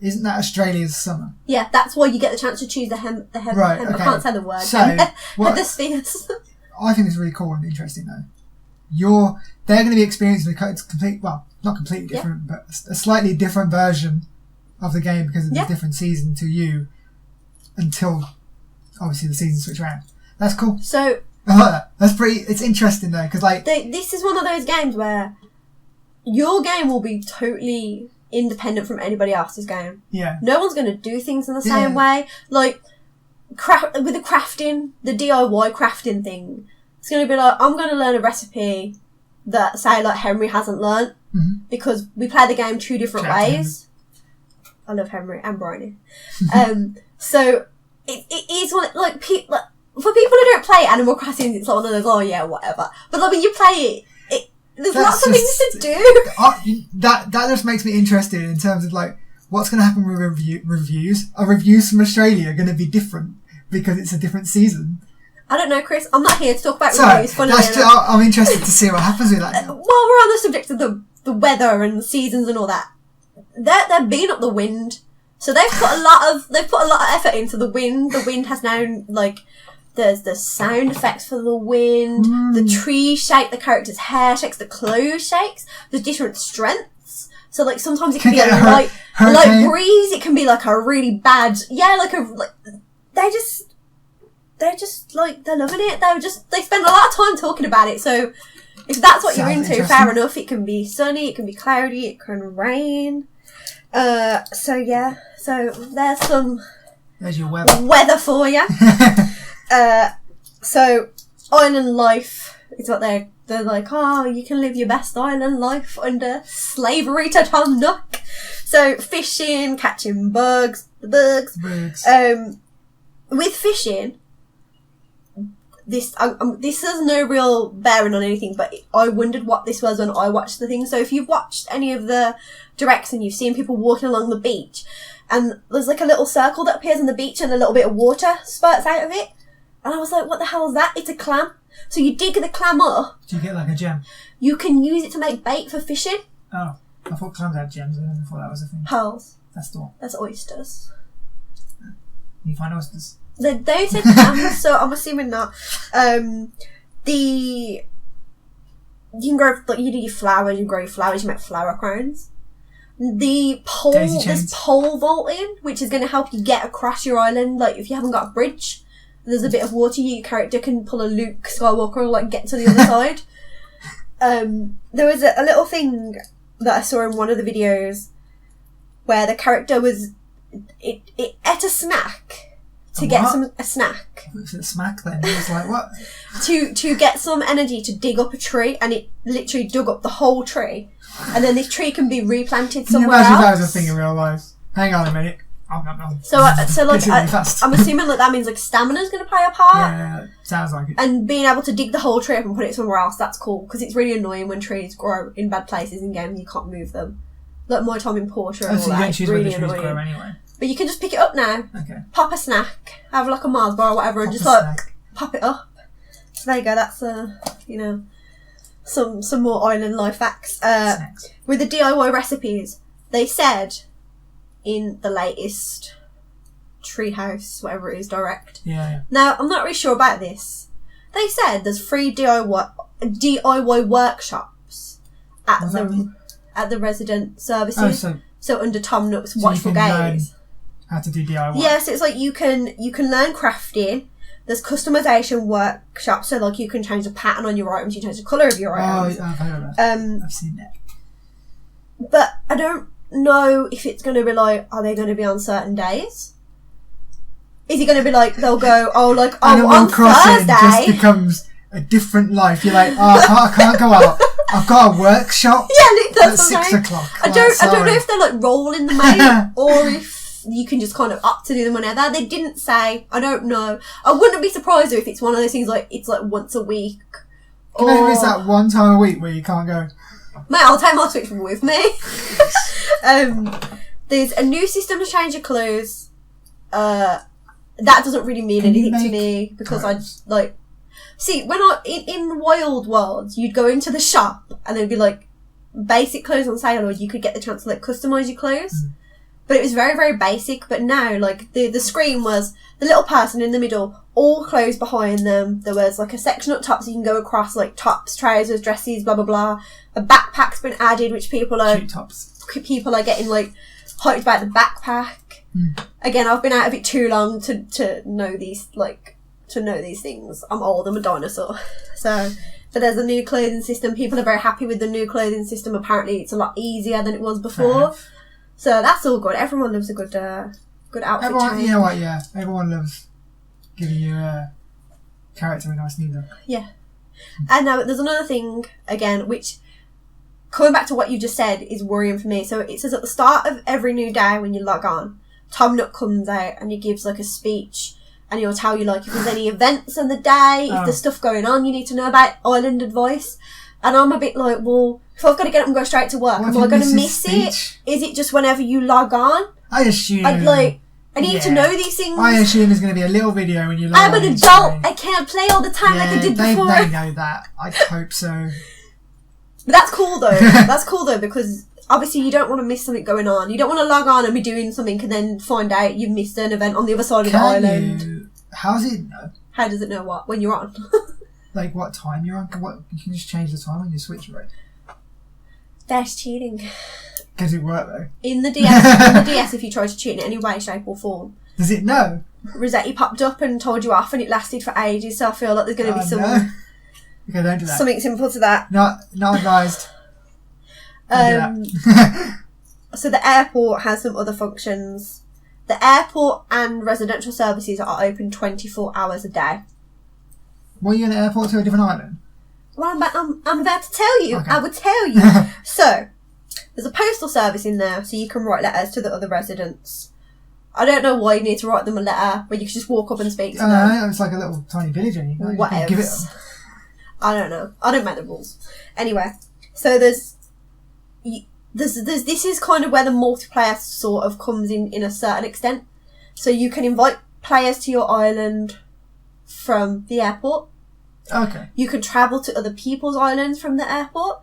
Isn't that Australia's summer? Yeah, that's why you get the chance to choose the right, okay. I can't say the word. So, hemispheres. I think it's really cool and interesting though. They're going to be experiencing not completely different, but a slightly different version of the game because of the different season to you until obviously the seasons switch around. That's cool. So I like that. It's interesting though because this is one of those games where your game will be totally independent from anybody else's game. Yeah. No one's going to do things in the same way. Like with the crafting, the DIY crafting thing, it's going to be like, I'm going to learn a recipe that say like Henry hasn't learnt because we play the game two different ways. I love Henry and Bryony. So it is one for people who don't play Animal Crossing, it's like one of those whatever. But like when you play it there's lots of things to do. That just makes me interested in terms of like what's going to happen with reviews. Are reviews from Australia going to be different because it's a different season? I don't know, Chris. I'm not here to talk about reviews. I'm interested to see what happens with that. While we're on the subject of the weather and the seasons and all that, they're being up the wind, so they've put a lot of effort into the wind. The wind has now There's the sound effects for the wind. The trees shake, the character's hair shakes, the clothes shakes. There's different strengths. So like sometimes it can be a light breeze. It can be like a really bad, they're loving it. They spend a lot of time talking about it. So if that's what you're into, fair enough. It can be sunny, it can be cloudy, it can rain. So there's your weather for you. So island life is what they're like, oh, you can live your best island life under slavery to Tom Nook. So fishing, catching bugs. With fishing, this has no real bearing on anything, but I wondered what this was when I watched the thing. So if you've watched any of the directs and you've seen people walking along the beach, and there's like a little circle that appears on the beach and a little bit of water spurts out of it, and I was like, what the hell is that? It's a clam. So you dig the clam up. Do you get like a gem? You can use it to make bait for fishing. Oh, I thought clams had gems. I thought that was a thing. Pearls. That's the one. That's oysters. You find oysters? They don't say clams, so I'm assuming not. You can grow, like, you do your flowers, you grow your flowers, you make flower crowns. There's pole vaulting, which is going to help you get across your island. Like, if you haven't got a bridge, there's a bit of water, your character can pull a Luke Skywalker and, like, get to the other side. There was a little thing that I saw in one of the videos where the character was... It ate a snack to get a snack. Was it smack then? It was like, what? to get some energy to dig up a tree, and it literally dug up the whole tree. And then this tree can be replanted somewhere else. Can you imagine that was a thing in real life? Hang on a minute. Oh, no. So I'm assuming that means like stamina's going to play a part. Yeah, sounds like it. And being able to dig the whole tree up and put it somewhere else, that's cool. Because it's really annoying when trees grow in bad places in game and you can't move them. Like my time in Portia and all that. It's really annoying. Grow anyway. But you can just pick it up now. Okay. Pop a snack, have like a Mars bar or whatever, and just pop it up. So there you go. That's some more island life facts. With the DIY recipes, they said in the latest Treehouse, whatever it is, direct. Yeah. Now I'm not really sure about this. They said there's free DIY workshops at the resident services. Oh, so under Tom Nook's Watchful Gaze. How to do DIY. Yes, it's like you can learn crafting. There's customization workshops, so like you can change the pattern on your items, you change the colour of your items. Oh, I've heard of that. I've seen that. But I don't know if it's going to be like, are they going to be on certain days? Is it going to be like, they'll go, on Crossing Thursday... just becomes a different life. You're like, I can't go out. I've got a workshop at 6 o'clock. I don't know if they're like rolling them out or if you can just kind of up to do them whenever. They didn't say. I don't know. I wouldn't be surprised if it's one of those things like it's like once a week. Maybe it's that one time a week where you can't go. Mate, I'll take my Switch with me. There's a new system to change your clothes. That doesn't really mean anything to me because clothes? See, when in Wild Worlds, you'd go into the shop and there'd be like basic clothes on sale, or you could get the chance to like customise your clothes. But it was very, very basic. But now, like, the screen was the little person in the middle, all clothes behind them. There was, like, a section up top so you can go across, like, tops, trousers, dresses, blah, blah, blah. A backpack's been added, which people are getting, like, hyped about the backpack. Again, I've been out of it too long to know these, things. I'm old, I'm a dinosaur. So, but there's a new clothing system. People are very happy with the new clothing system. Apparently, it's a lot easier than it was before. So that's all good. Everyone loves a good outfit change. You know what, yeah. Everyone loves giving you a character a nice new look. Yeah. And now there's another thing, again, which, coming back to what you just said, is worrying for me. So it says at the start of every new day when you log on, Tom Nook comes out and he gives like a speech and he'll tell you like if there's any events on the day, if there's stuff going on you need to know about, island advice. And I'm a bit like, well, if I've got to get up and go straight to work, am I going to miss it? Is it just whenever you log on? I assume. I need to know these things. I assume there's going to be a little video when you log on. I'm an adult. I can't play all the time like I did before. They know that. I hope so. But that's cool though. Because obviously you don't want to miss something going on. You don't want to log on and be doing something and then find out you've missed an event on the other side of the island. How How does it know what? When you're on? Like what time you're on? What you can just change the time on your Switch, right? That's cheating. Does it work though? In the DS, if you try to cheat in any way, shape or form. Does it know? Rossetti popped up and told you off, and it lasted for ages. So I feel like there's going to be some. No. Okay, don't do that. Something simple to that. Not advised. So the airport has some other functions. The airport and residential services are open 24 hours a day. Were you in the airport to a different island? Well, I'm about to tell you. Okay. I will tell you. So, there's a postal service in there, so you can write letters to the other residents. I don't know why you need to write them a letter when you can just walk up and speak to them. No, it's like a little tiny village, and you can give it them. I don't know. I don't make the rules. Anyway, so this is kind of where the multiplayer sort of comes in a certain extent. So you can invite players to your island from the airport. Okay. You can travel to other people's islands from the airport.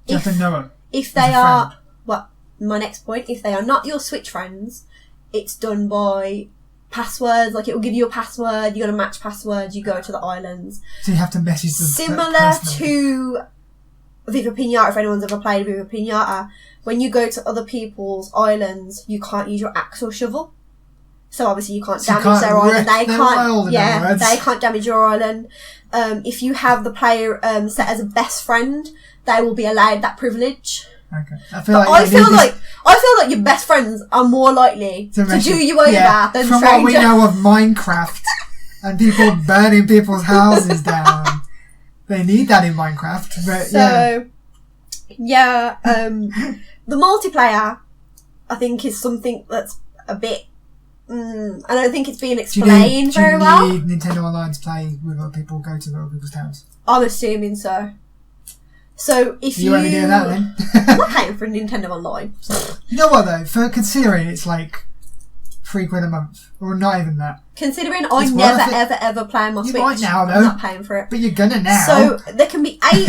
You have to know them. If they are, well, my next point, if they are not your Switch friends, it's done by passwords. Like, it will give you a password, you got to match passwords, you go to the islands. So you have to message them. Similar to Viva Pinata, if anyone's ever played Viva Pinata, when you go to other people's islands, you can't use your axe or shovel. So obviously you can't damage their island. They can't damage your island. If you have the player set as a best friend, they will be allowed that privilege. Okay. I feel like your best friends are more likely to do you over than from strangers. What we know of Minecraft and people burning people's houses down, they need that in Minecraft. But the multiplayer, I think, is something that's a bit. I don't think it's being explained very well. Do you need Nintendo Online to play with other people, go to other people's towns? I'm assuming so. So if you only doing that then? I'm not paying for Nintendo Online. So. You know what though? For considering it's like £3 a month, or not even that. Considering I never ever play my Switch, might now, though. I'm not paying for it. But you're gonna now. So there can be 8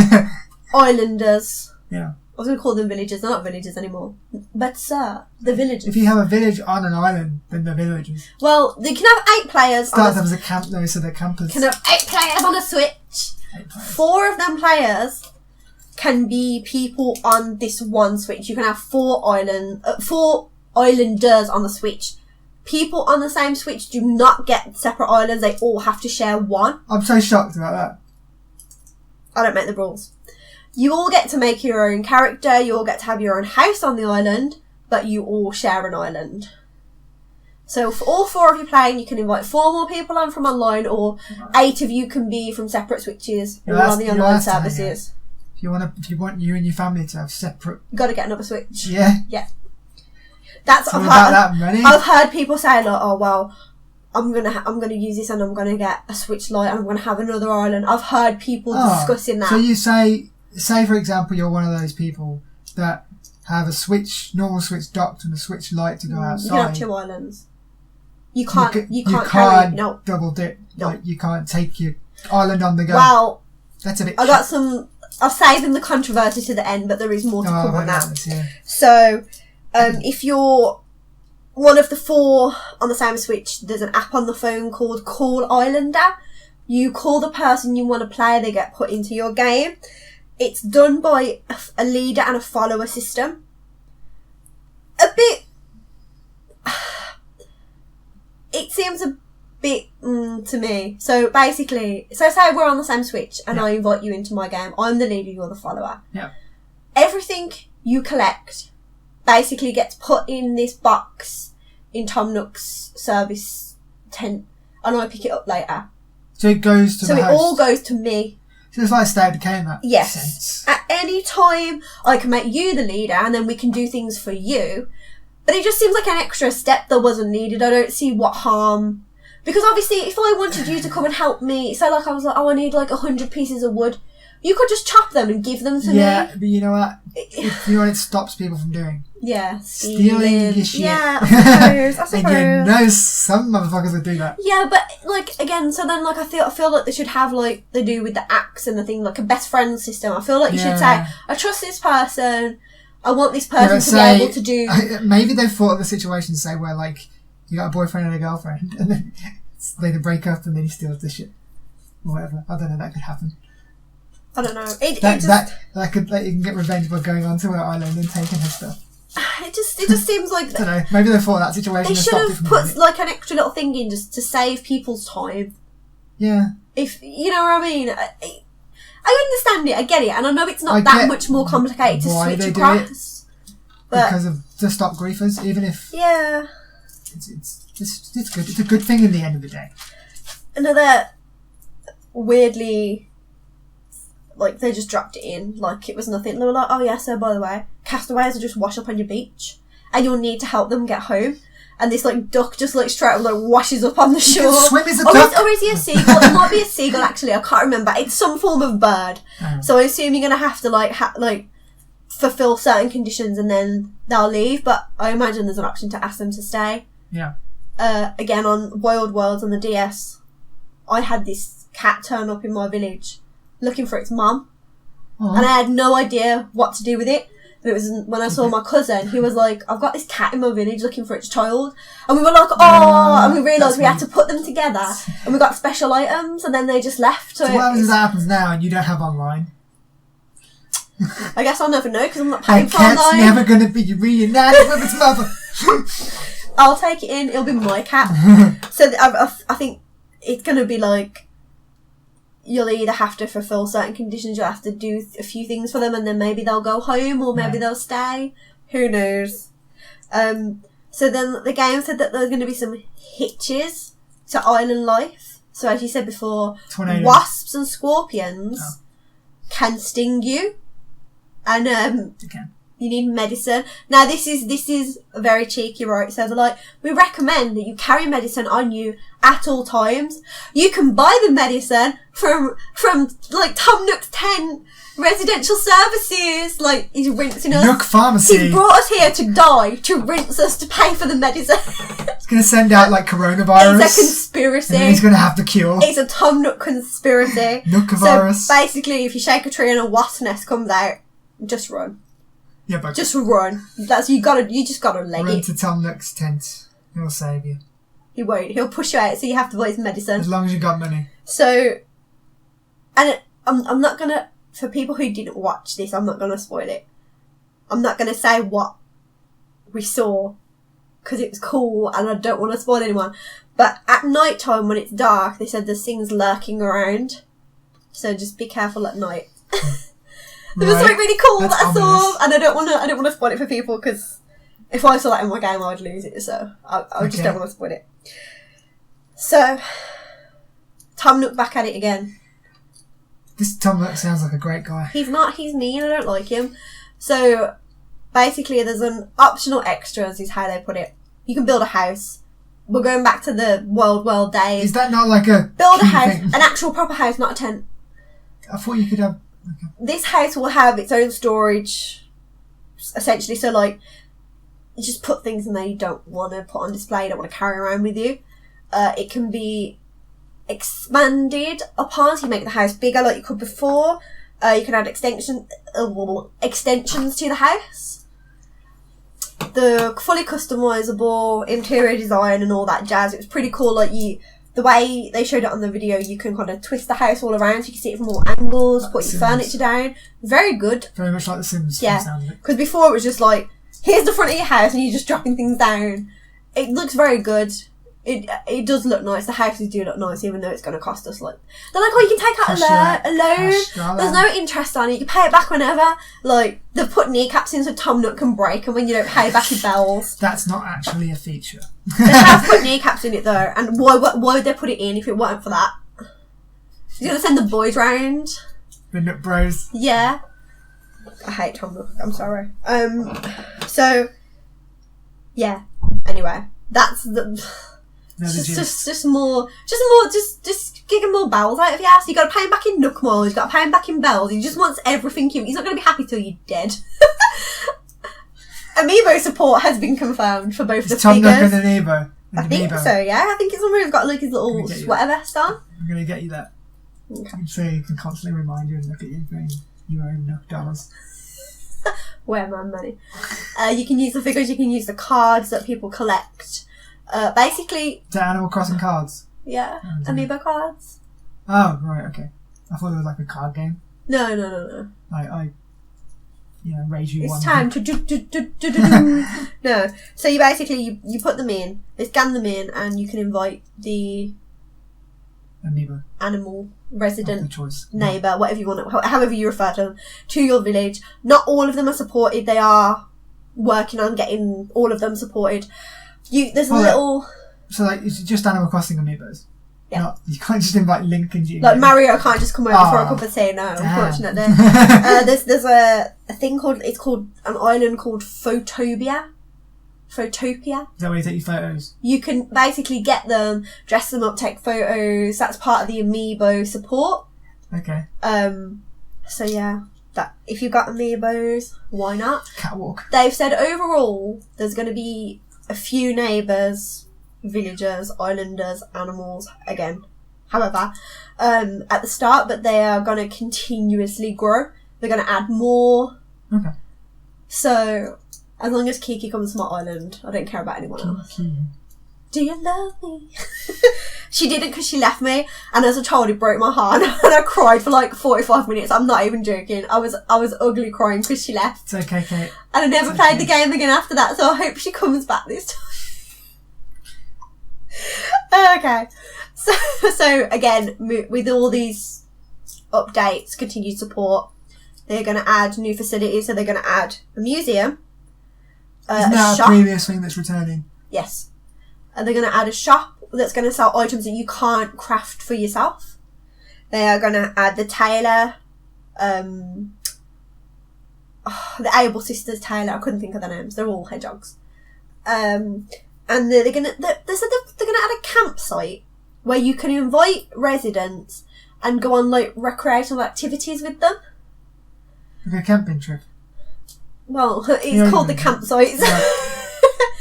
islanders. Yeah. I was going to call them villagers. They're not villagers anymore. But, sir, the villagers. If you have a village on an island, then they're villagers. Well, you can have 8 players. Start them as a camp, though, so they're campers. You can have 8 players on a Switch. 4 of them players can be people on this one Switch. You can have 4 islanders on the Switch. People on the same Switch do not get separate islands. They all have to share one. I'm so shocked about that. I don't make the rules. You all get to make your own character, you all get to have your own house on the island, but you all share an island. So for all 4 of you playing, you can invite 4 more people on from online, or 8 of you can be from separate Switches all on the online services. If you want you and your family to have separate... You've got to get another Switch. Yeah. Yeah. That's so I've heard people say, like, oh, well, I'm gonna use this and I'm gonna get a Switch Lite and I'm gonna have another island. I've heard people discussing that. So you say for example, you're one of those people that have a normal Switch docked and a Switch Lite to go outside. You can have 2 islands. You can't carry, no. double dip. No. Like, you can't take your island on the go. Well, that's a bit. I've saved the controversy to the end, but there is more to come on that. Yeah. So, if you're one of the 4 on the same Switch, there's an app on the phone called Call Islander. You call the person you want to play, they get put into your game. It's done by a leader and a follower system. A bit... It seems a bit to me. So basically, say we're on the same Switch and I invite you into my game. I'm the leader, you're the follower. Yeah. Everything you collect basically gets put in this box in Tom Nook's service tent, and I pick it up later. So it goes to the host. So it all goes to me. So it's like a state of decay in that sense. At any time, I can make you the leader, and then we can do things for you. But it just seems like an extra step that wasn't needed. I don't see what harm. Because obviously, if I wanted you to come and help me, say like I was like, oh, I need like 100 pieces of wood, you could just chop them and give them to me. Yeah, but you know what? You know what it stops people from doing? Yeah, stealing your shit. Yeah, I suppose. And you know some motherfuckers would do that. Yeah, but like again, so then like I feel like they should have like they do with the axe and the thing, like a best friend system. I feel like you should say, I trust this person. I want this person to be able to do. Maybe they've thought of the situation, say where like you got a boyfriend and a girlfriend, and then they break up and then he steals the ship. Or whatever. I don't know, that could happen. I don't know. That could, like, you can get revenge by going onto her island and taking her stuff. It just seems like... I don't know, maybe they thought that situation... They should have put, like, an extra little thing in just to save people's time. Yeah. If, you know what I mean? I understand it, I get it, and I know it's not that much more complicated to switch across. Because of to stop griefers, even if... Yeah. It's good. It's a good thing in the end of the day. Another weirdly... Like, they just dropped it in, like it was nothing. They were like, oh yeah, so by the way, castaways will just wash up on your beach, and you'll need to help them get home. And this, like, duck just, like, straight up, like, washes up on the shore. You can swim as a duck. Or is he a seagull? It might be a seagull, actually. I can't remember. It's some form of bird. Oh. So I assume you're going to have to, like, fulfill certain conditions and then they'll leave. But I imagine there's an option to ask them to stay. Yeah. Again, on Wild Worlds on the DS, I had this cat turn up in my village looking for its mum. And I had no idea what to do with it. And it was when I saw my cousin, he was like, I've got this cat in my village looking for its child. And we were like, oh, and we realised we had to put them together. And we got special items, and then they just left. So what happens if that happens now and you don't have online? I guess I'll never know because I'm not paying for cat's online. Never going to be reunited with its mother. I'll take it in, it'll be my cat. So I think it's going to be like, you'll either have to fulfill certain conditions, you'll have to do a few things for them, and then maybe they'll go home, or maybe they'll stay. Who knows? So then the game said that there's going to be some hitches to island life. So as you said before, Tornadoes. Wasps and scorpions can sting you, and you need medicine. Now this is very cheeky, right? So they're like, we recommend that you carry medicine on you at all times. You can buy the medicine from like Tom Nook's 10 residential services. Like, he's rinsing us. Nook Pharmacy. He's brought us here to die, to rinse us, to pay for the medicine. He's going to send out like coronavirus. It's a conspiracy. And then he's going to have the cure. It's a Tom Nook conspiracy. Nookavirus. So basically, if you shake a tree and a wasp nest comes out, just run. Yeah, but just run. You just gotta leg run it. to Tom Nook's tent. He'll save you. He won't. He'll push you out, so you have to buy his medicine. As long as you got money. So, and I'm not gonna, for people who didn't watch this, I'm not gonna spoil it. I'm not gonna say what we saw because it was cool, and I don't want to spoil anyone. But at night time, when it's dark, they said there's things lurking around. So just be careful at night. There was something really cool that I saw, and I don't want to spoil it for people because if I saw that in my game, I would lose it. So I just don't want to spoil it. So Tom Nook back at it again. This Tom Nook sounds like a great guy. He's not. He's mean. I don't like him. So basically, there's an optional extras, is how they put it. You can build a house. We're going back to the world days. Is that not like a build a house, an actual proper house, not a tent? I thought you could have. Okay. This house will have its own storage, essentially. So, like, you just put things in there you don't want to put on display, you don't want to carry around with you. It can be expanded upon, so you make the house bigger like you could before. You can add extensions to the house. The fully customisable interior design and all that jazz. It was pretty cool. Like, the way they showed it on the video, you can kind of twist the house all around so you can see it from all angles, put your furniture down. Very good. Very much like The Sims. Yeah, because before it was just like, here's the front of your house and you're just dropping things down. It looks very good. It does look nice. The houses do look nice, even though it's going to cost us, like... They're like, oh, you can take out a loan. There's no interest on it. You pay it back whenever. Like, they've put kneecaps in so Tom Nook can break them when you don't pay back your bells. That's not actually a feature. They have put kneecaps in it, though. And why would they put it in if it weren't for that? You're going to send the boys round. The Nook Bros. Yeah. I hate Tom Nook. I'm sorry. So, yeah. Anyway, that's the... Just give him more bells out of your house. You got to pay him back in Nook miles. You got to pay him back in bells. He just wants everything. He's not going to be happy till you're dead. Amiibo support has been confirmed for both the figures. Tom Nook and Amiibo. I think so. Yeah, I think it's somewhere he's got like his little sweater vest on. I'm going to get you that. Okay. So you can constantly remind you and look at you doing your own Nook dollars. Where my money. You can use the figures. You can use the cards that people collect. Basically... To Animal Crossing cards? Yeah, amiibo cards. Oh, right, okay. I thought it was like a card game. No. I raise you It's one. time to do. No. So you basically, you put them in, they scan them in, and you can invite the amiibo. Animal, resident, choice. neighbour, whatever you want, however you refer to them, to your village. Not all of them are supported. They are working on getting all of them supported. There's a little... So, like, it's just Animal Crossing amiibos? Yeah. You can't just invite Link into your Like, game. Mario can't just come over for a cup of tea, no, unfortunately. There's a thing called... It's called an island called Photopia. Is that where you take your photos? You can basically get them, dress them up, take photos. That's part of the amiibo support. Okay. So yeah, that if you've got amiibos, why not? Catwalk. They've said overall there's going to be a few neighbours, villagers, islanders, animals again. However, at the start, but they are going to continuously grow. They're going to add more. Okay. So, as long as Kiki comes to my island, I don't care about anyone else. Do you love me? She didn't because she left me, and as a child it broke my heart, and I cried for like 45 minutes. I'm not even joking. I was ugly crying because she left. It's okay, Kate. And I never played the game again after that, so I hope she comes back this time. Okay. So again, with all these updates, continued support, they're going to add new facilities. So they're going to add a museum. Isn't that a previous thing that's returning? Yes. And they're going to add a shop that's going to sell items that you can't craft for yourself. They are going to add the tailor, the Able Sisters tailor. I couldn't think of their names. They're all hedgehogs. And they're going to add a campsite where you can invite residents and go on like recreational activities with them. Like a camping trip. Well, it's called the campsite.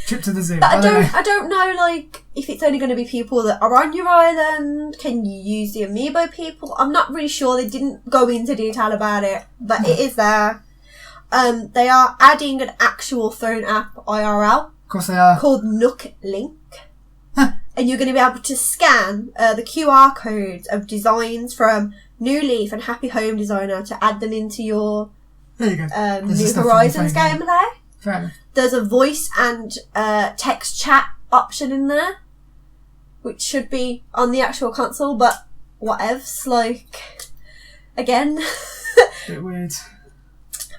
Trip to the zoo. But I don't know, like, if it's only going to be people that are on your island. Can you use the amiibo people? I'm not really sure. They didn't go into detail about it, but it is there. They are adding an actual phone app IRL. Of course they are. Called Nook Link. And you're going to be able to scan the QR codes of designs from New Leaf and Happy Home Designer to add them into your there you go. New Horizons gameplay. Fair enough. There's a voice and text chat option in there, which should be on the actual console, but whatevs, like, again. Bit weird.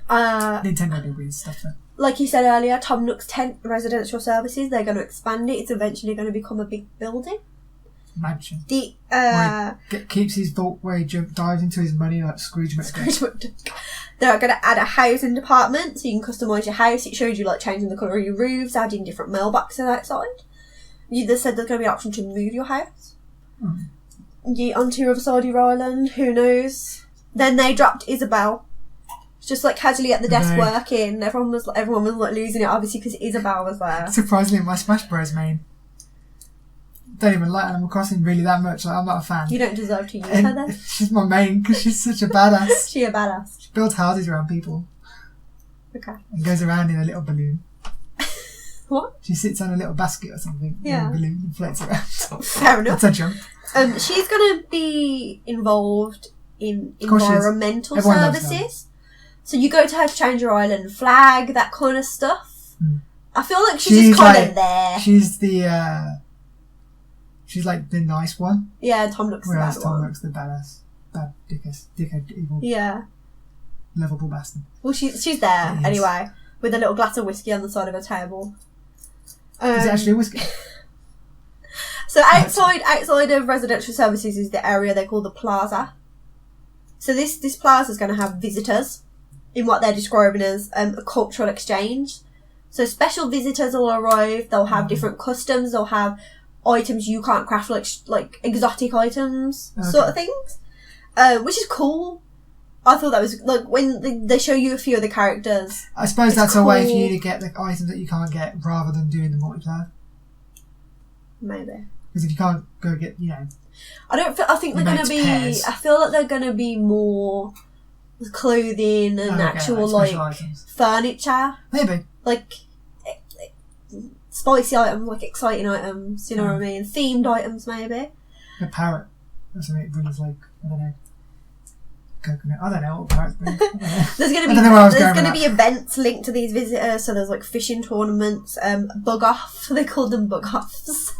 Nintendo did weird stuff there. Like you said earlier, Tom Nook's tent residential services, they're going to expand it. It's eventually going to become a big building. Mansion. Where he keeps his vault where he dives into his money like Scrooge McDuck. They're going to add a housing department, so you can customise your house. It shows you like changing the colour of your roofs, adding different mailboxes outside. They said there's going to be an option to move your house. Onto your other side of your island, who knows. Then they dropped Isabel. Just like casually at the desk working. Everyone was like losing it, obviously, because Isabel was there. Surprisingly, my Smash Bros main. Don't even like Animal Crossing really that much. Like, I'm not a fan. You don't deserve to use her then. She's my main because she's such a badass. She a badass. She builds houses around people. Okay. And goes around in a little balloon. What? She sits on a little basket or something. Yeah. In a balloon and floats around. Fair enough. That's a jump. She's going to be involved in environmental services. So you go to her to change your island flag, that kind of stuff. I feel like she's just kind of there. She's the... She's like the nice one. Yeah, Tom looks the bad one. Whereas Tom looks the badass. Bad dickhead, evil. Yeah. Lovable bastard. Well, she's there, anyway, with a little glass of whiskey on the side of her table. Is it actually a whiskey? So outside of residential services is the area they call the plaza. So this plaza is going to have visitors in what they're describing as a cultural exchange. So special visitors will arrive. They'll have different customs. They'll have items you can't craft, like exotic items, sort of things, which is cool. I thought that was like when they show you a few of the characters. I suppose that's cool. A way for you to get the items that you can't get rather than doing the multiplayer. Maybe. Because if you can't go get, I think they're going to be. Pairs. I feel like they're going to be more clothing and actual like furniture. Maybe. Like spicy items, like exciting items. You know what I mean? Themed items, maybe. The parrot. That's something it brings, like, I don't know, coconut. I don't know what parrots bring. There's going to be events linked to these visitors. So there's like fishing tournaments, bug off. They call them bug offs.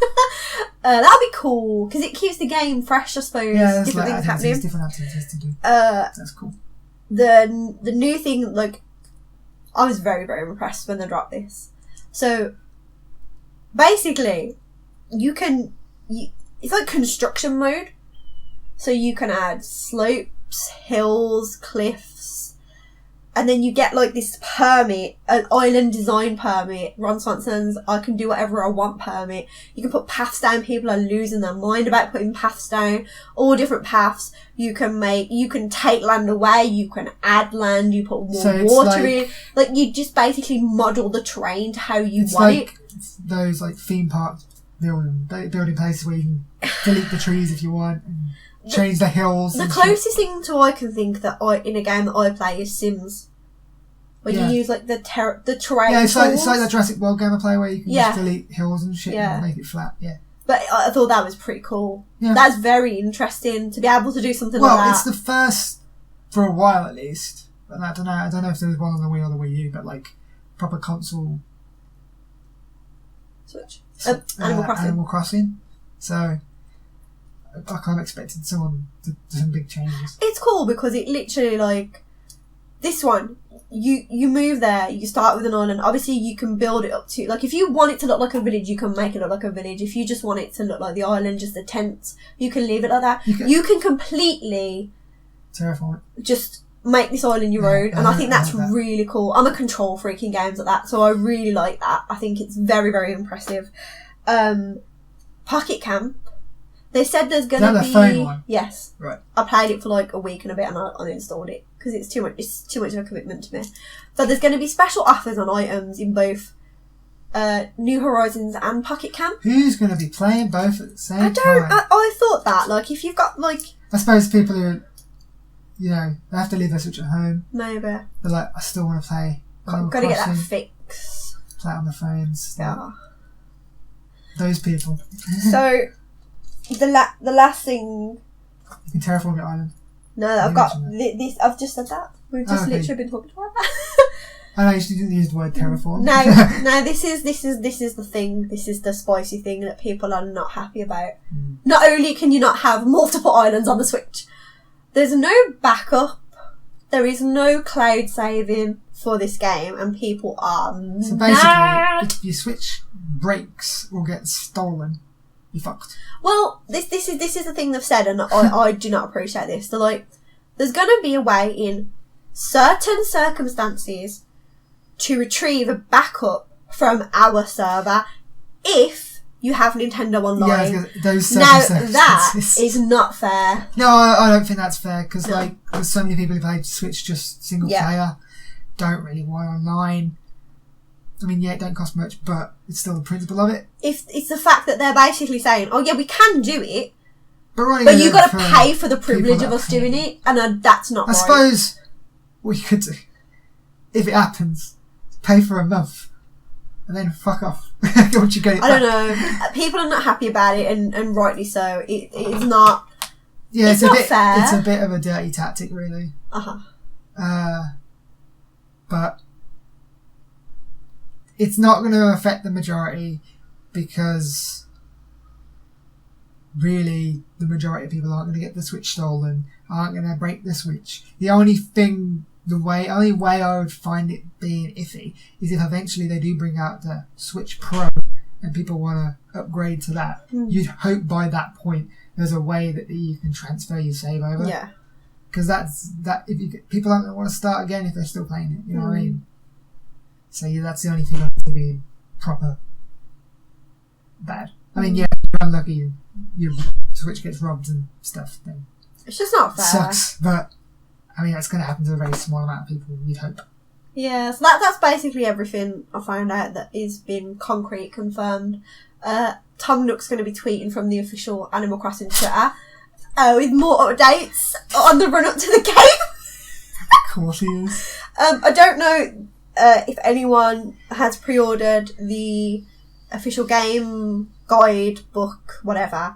That'll be cool because it keeps the game fresh, I suppose. Yeah, there's different things happening. Different activities to do. That's cool. The new thing, like, I was very, very impressed when they dropped this. So basically, it's like construction mode. So you can add slopes, hills, cliffs, and then you get like this permit, an island design permit. Ron Swanson's I can do whatever I want permit. You can put paths down. People are losing their mind about putting paths down. All different paths. You can take land away. You can add land. You put more water in. Like, you just basically model the terrain to how you want it. It's those like theme park building places where you can delete the trees if you want. And change the hills. The closest thing to I can think that in a game that I play is Sims, where you use like the terrain. Yeah, it's like the Jurassic World game I play where you can just delete hills and shit and make it flat. Yeah, but I thought that was pretty cool. Yeah. That's very interesting to be able to do something like that. Well, it's the first for a while at least. But I don't know if there was one on the Wii or the Wii U, but like proper console Switch. Animal Crossing. So I kind of expected someone to do some big changes. It's cool because it literally, like, this one, you move there, you start with an island. Obviously, you can build it up to, like, if you want it to look like a village, you can make it look like a village. If you just want it to look like the island, just the tents, you can leave it like that. You can completely terraform it. Just make this island your own, and I think that's really cool. I'm a control freak in games like that, so I really like that. I think it's very, very impressive. Pocket Camp. They said there's going to be... phone one? Yes. Right. I played it for like a week and a bit and I uninstalled it because it's too much of a commitment to me. But there's going to be special offers on items in both New Horizons and Pocket Camp. Who's going to be playing both at the same time? I thought that. Like, if you've got, like... I suppose people who, they have to leave their Switch at home. Maybe. They're like, I still want to play. Got to get that fix. Play it on the phones. Yeah. Those people. So... The last thing... You can terraform your island. No, I've got this. I've just said that. We've just literally been talking about that. I know you didn't use the word terraform. No. This is the thing. This is the spicy thing that people are not happy about. Not only can you not have multiple islands on the Switch, there's no backup. There is no cloud saving for this game, and people are so basically, if your Switch breaks or gets stolen, you're fucked. Well, this is the thing they've said, and I do not appreciate this. They're like, there's going to be a way in certain circumstances to retrieve a backup from our server if you have Nintendo Online. Yeah, those now that is not fair. No, I don't think that's fair because like there's so many people who play Switch just single player, don't really want online. I mean, it don't cost much, but it's still the principle of it. If it's the fact that they're basically saying, "Oh yeah, we can do it, but you got to pay for the privilege of us doing it," and that's not. I suppose what you could do, if it happens, pay for a month, and then fuck off. Once you get it I don't know. People are not happy about it, and rightly so. It's not. Yeah, it's not a bit fair. It's a bit of a dirty tactic, really. But it's not going to affect the majority because really the majority of people aren't going to get the Switch stolen, aren't going to break the Switch. The only way I would find it being iffy is if eventually they do bring out the Switch Pro and people want to upgrade to that. You'd hope by that point there's a way that you can transfer your save over. Yeah. Because people aren't going to want to start again if they're still playing it. You know what I mean? So that's the only thing I can be proper bad. I mean, if you're unlucky, your Switch gets robbed and stuff, then it's just not fair. Sucks, but I mean that's going to happen to a very small amount of people. You'd hope. Yeah, so that's basically everything I found out that is been concrete confirmed. Tom Nook's going to be tweeting from the official Animal Crossing Twitter with more updates on the run up to the game. Of course he is. I don't know. If anyone has pre-ordered the official game guide book, whatever,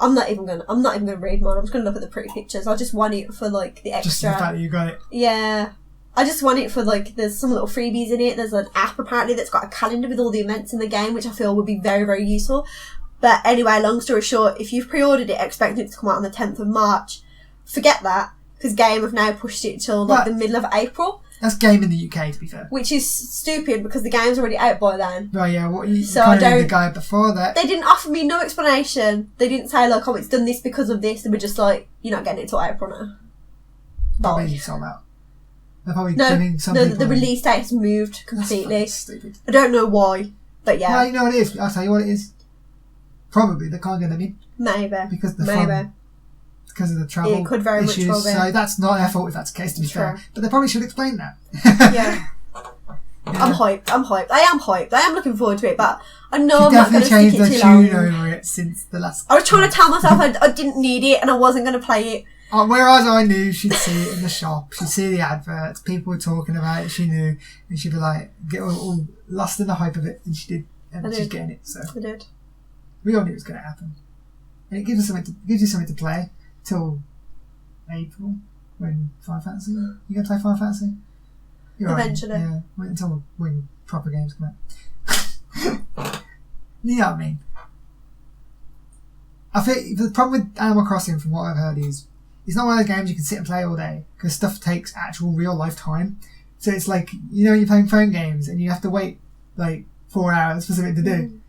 I'm not even gonna read mine. I'm just gonna look at the pretty pictures. I just want it for like the extra. Just the fact that you got it. Yeah. I just want it for like, there's some little freebies in it. There's an app apparently that's got a calendar with all the events in the game, which I feel would be very, very useful. But anyway, long story short, if you've pre-ordered it expecting it to come out on the 10th of March, forget that, because Game have now pushed it till like the middle of April. That's Game in the UK, to be fair. Which is stupid because the game's already out by then. Right, yeah. What you so kind of read the guide before that. They didn't offer me no explanation. They didn't say like, oh, it's done this because of this. They were just like, you're not getting it till April now. Probably sold out. They're probably giving some people... the release date has moved completely. That's stupid. I don't know why, but yeah. Well, you know what it is. I'll tell you what it is. Probably they can't get them in. Maybe. Because of the travel it could very issues. Much well be. So that's not their fault if that's the case, to be fair. But they probably should explain that. Yeah. I'm hyped. I am hyped. I am looking forward to it, but I know you I'm not going to stick it too long. definitely changed the tune over it since the last... I was trying to tell myself I didn't need it and I wasn't going to play it. Whereas I knew she'd see it in the shop, she'd see the adverts, people were talking about it, she knew, and she'd be like, get all lost in the hype of it, and she did, and she's getting it, so. I did. We all knew it was going to happen. And it gives you something to play till April, when Final Fantasy, you going to play Final Fantasy? Eventually. Right, yeah, wait until when proper games come out. You know what I mean? I think the problem with Animal Crossing, from what I've heard, is it's not one of those games you can sit and play all day because stuff takes actual real life time. So it's like, you're playing phone games and you have to wait like 4 hours for something to do.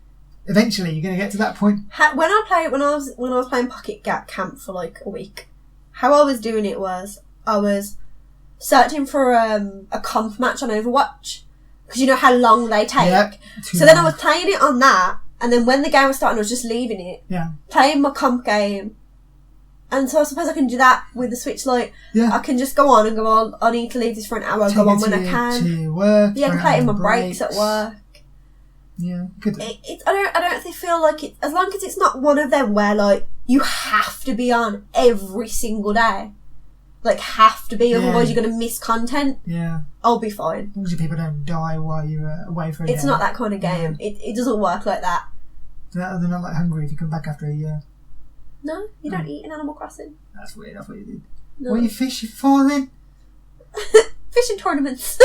Eventually, you're going to get to that point. When I was playing Pocket Camp for like a week, how I was doing it was I was searching for a comp match on Overwatch because you know how long they take. Yep, so then I was playing it on that, and then when the game was starting, I was just leaving it. Yeah. Playing my comp game. And so I suppose I can do that with the Switch. Like, yeah. I can just go on and go on. I need to leave this for an hour. Go on when I can. To work, yeah, I can play it in my breaks at work. Yeah, good. I don't feel like it. As long as it's not one of them where like you have to be on every single day, like have to be, otherwise you're gonna miss content. Yeah, I'll be fine. As long as people don't die while you're away for a day. It's not that kind of game. Yeah. It doesn't work like that. They're not like hungry if you come back after a year. No, you don't eat in Animal Crossing. That's weird. I thought you did. No. What are you fishing for then? Fishing tournaments.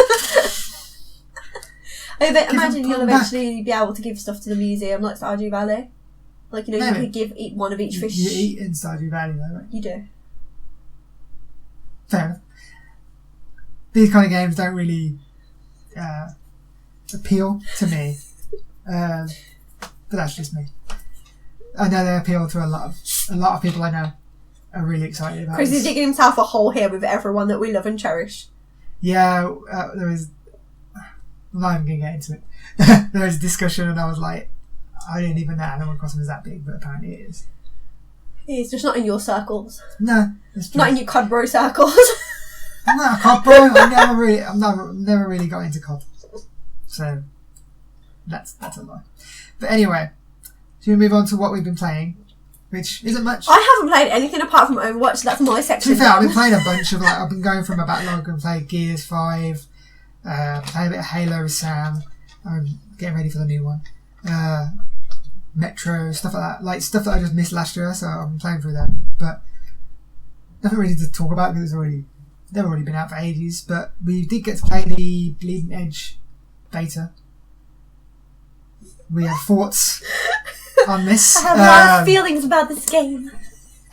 Imagine you'll eventually be able to give stuff to the museum like Stardew Valley. Like, you could eat one of each fish. You eat in Stardew Valley though, right? You do. Fair enough. These kind of games don't really appeal to me. But that's just me. I know they appeal to a lot of people I know are really excited about Chris is digging himself a hole here with everyone that we love and cherish. Yeah, there was... I'm not even going to get into it. There was a discussion and I was like, I didn't even know Animal Crossing was that big, but apparently it is. It's just not in your circles. No, it's true. Not in your COD bro circles. I'm not a COD bro. I've never really got into COD. So, that's a lie. But anyway, should we move on to what we've been playing? Which isn't much. I haven't played anything apart from Overwatch. That's my section. To be fair, I've been playing a bunch of I've been going from my backlog and played Gears 5, playing a bit of Halo with Sam. I'm getting ready for the new one. Metro, stuff like that. Like stuff that I just missed last year, so I'm playing through them. But nothing really to talk about because they've already been out for ages. But we did get to play the Bleeding Edge beta. We have thoughts on this. I have a lot of feelings about this game.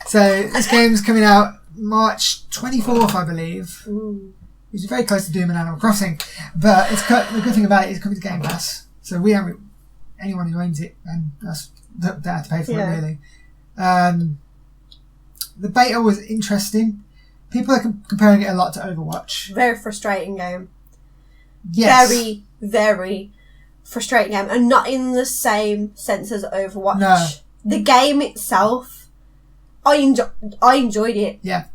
So this game's coming out March 24th, I believe. Ooh. Which is very close to Doom and Animal Crossing. But the good thing about it is it's coming to Game Pass. So we haven't... Anyone who owns it, and that's they have to pay for it, really. The beta was interesting. People are comparing it a lot to Overwatch. Very frustrating game. Yes. Very, very frustrating game. And not in the same sense as Overwatch. No. The game itself, I enjoyed it. Yeah.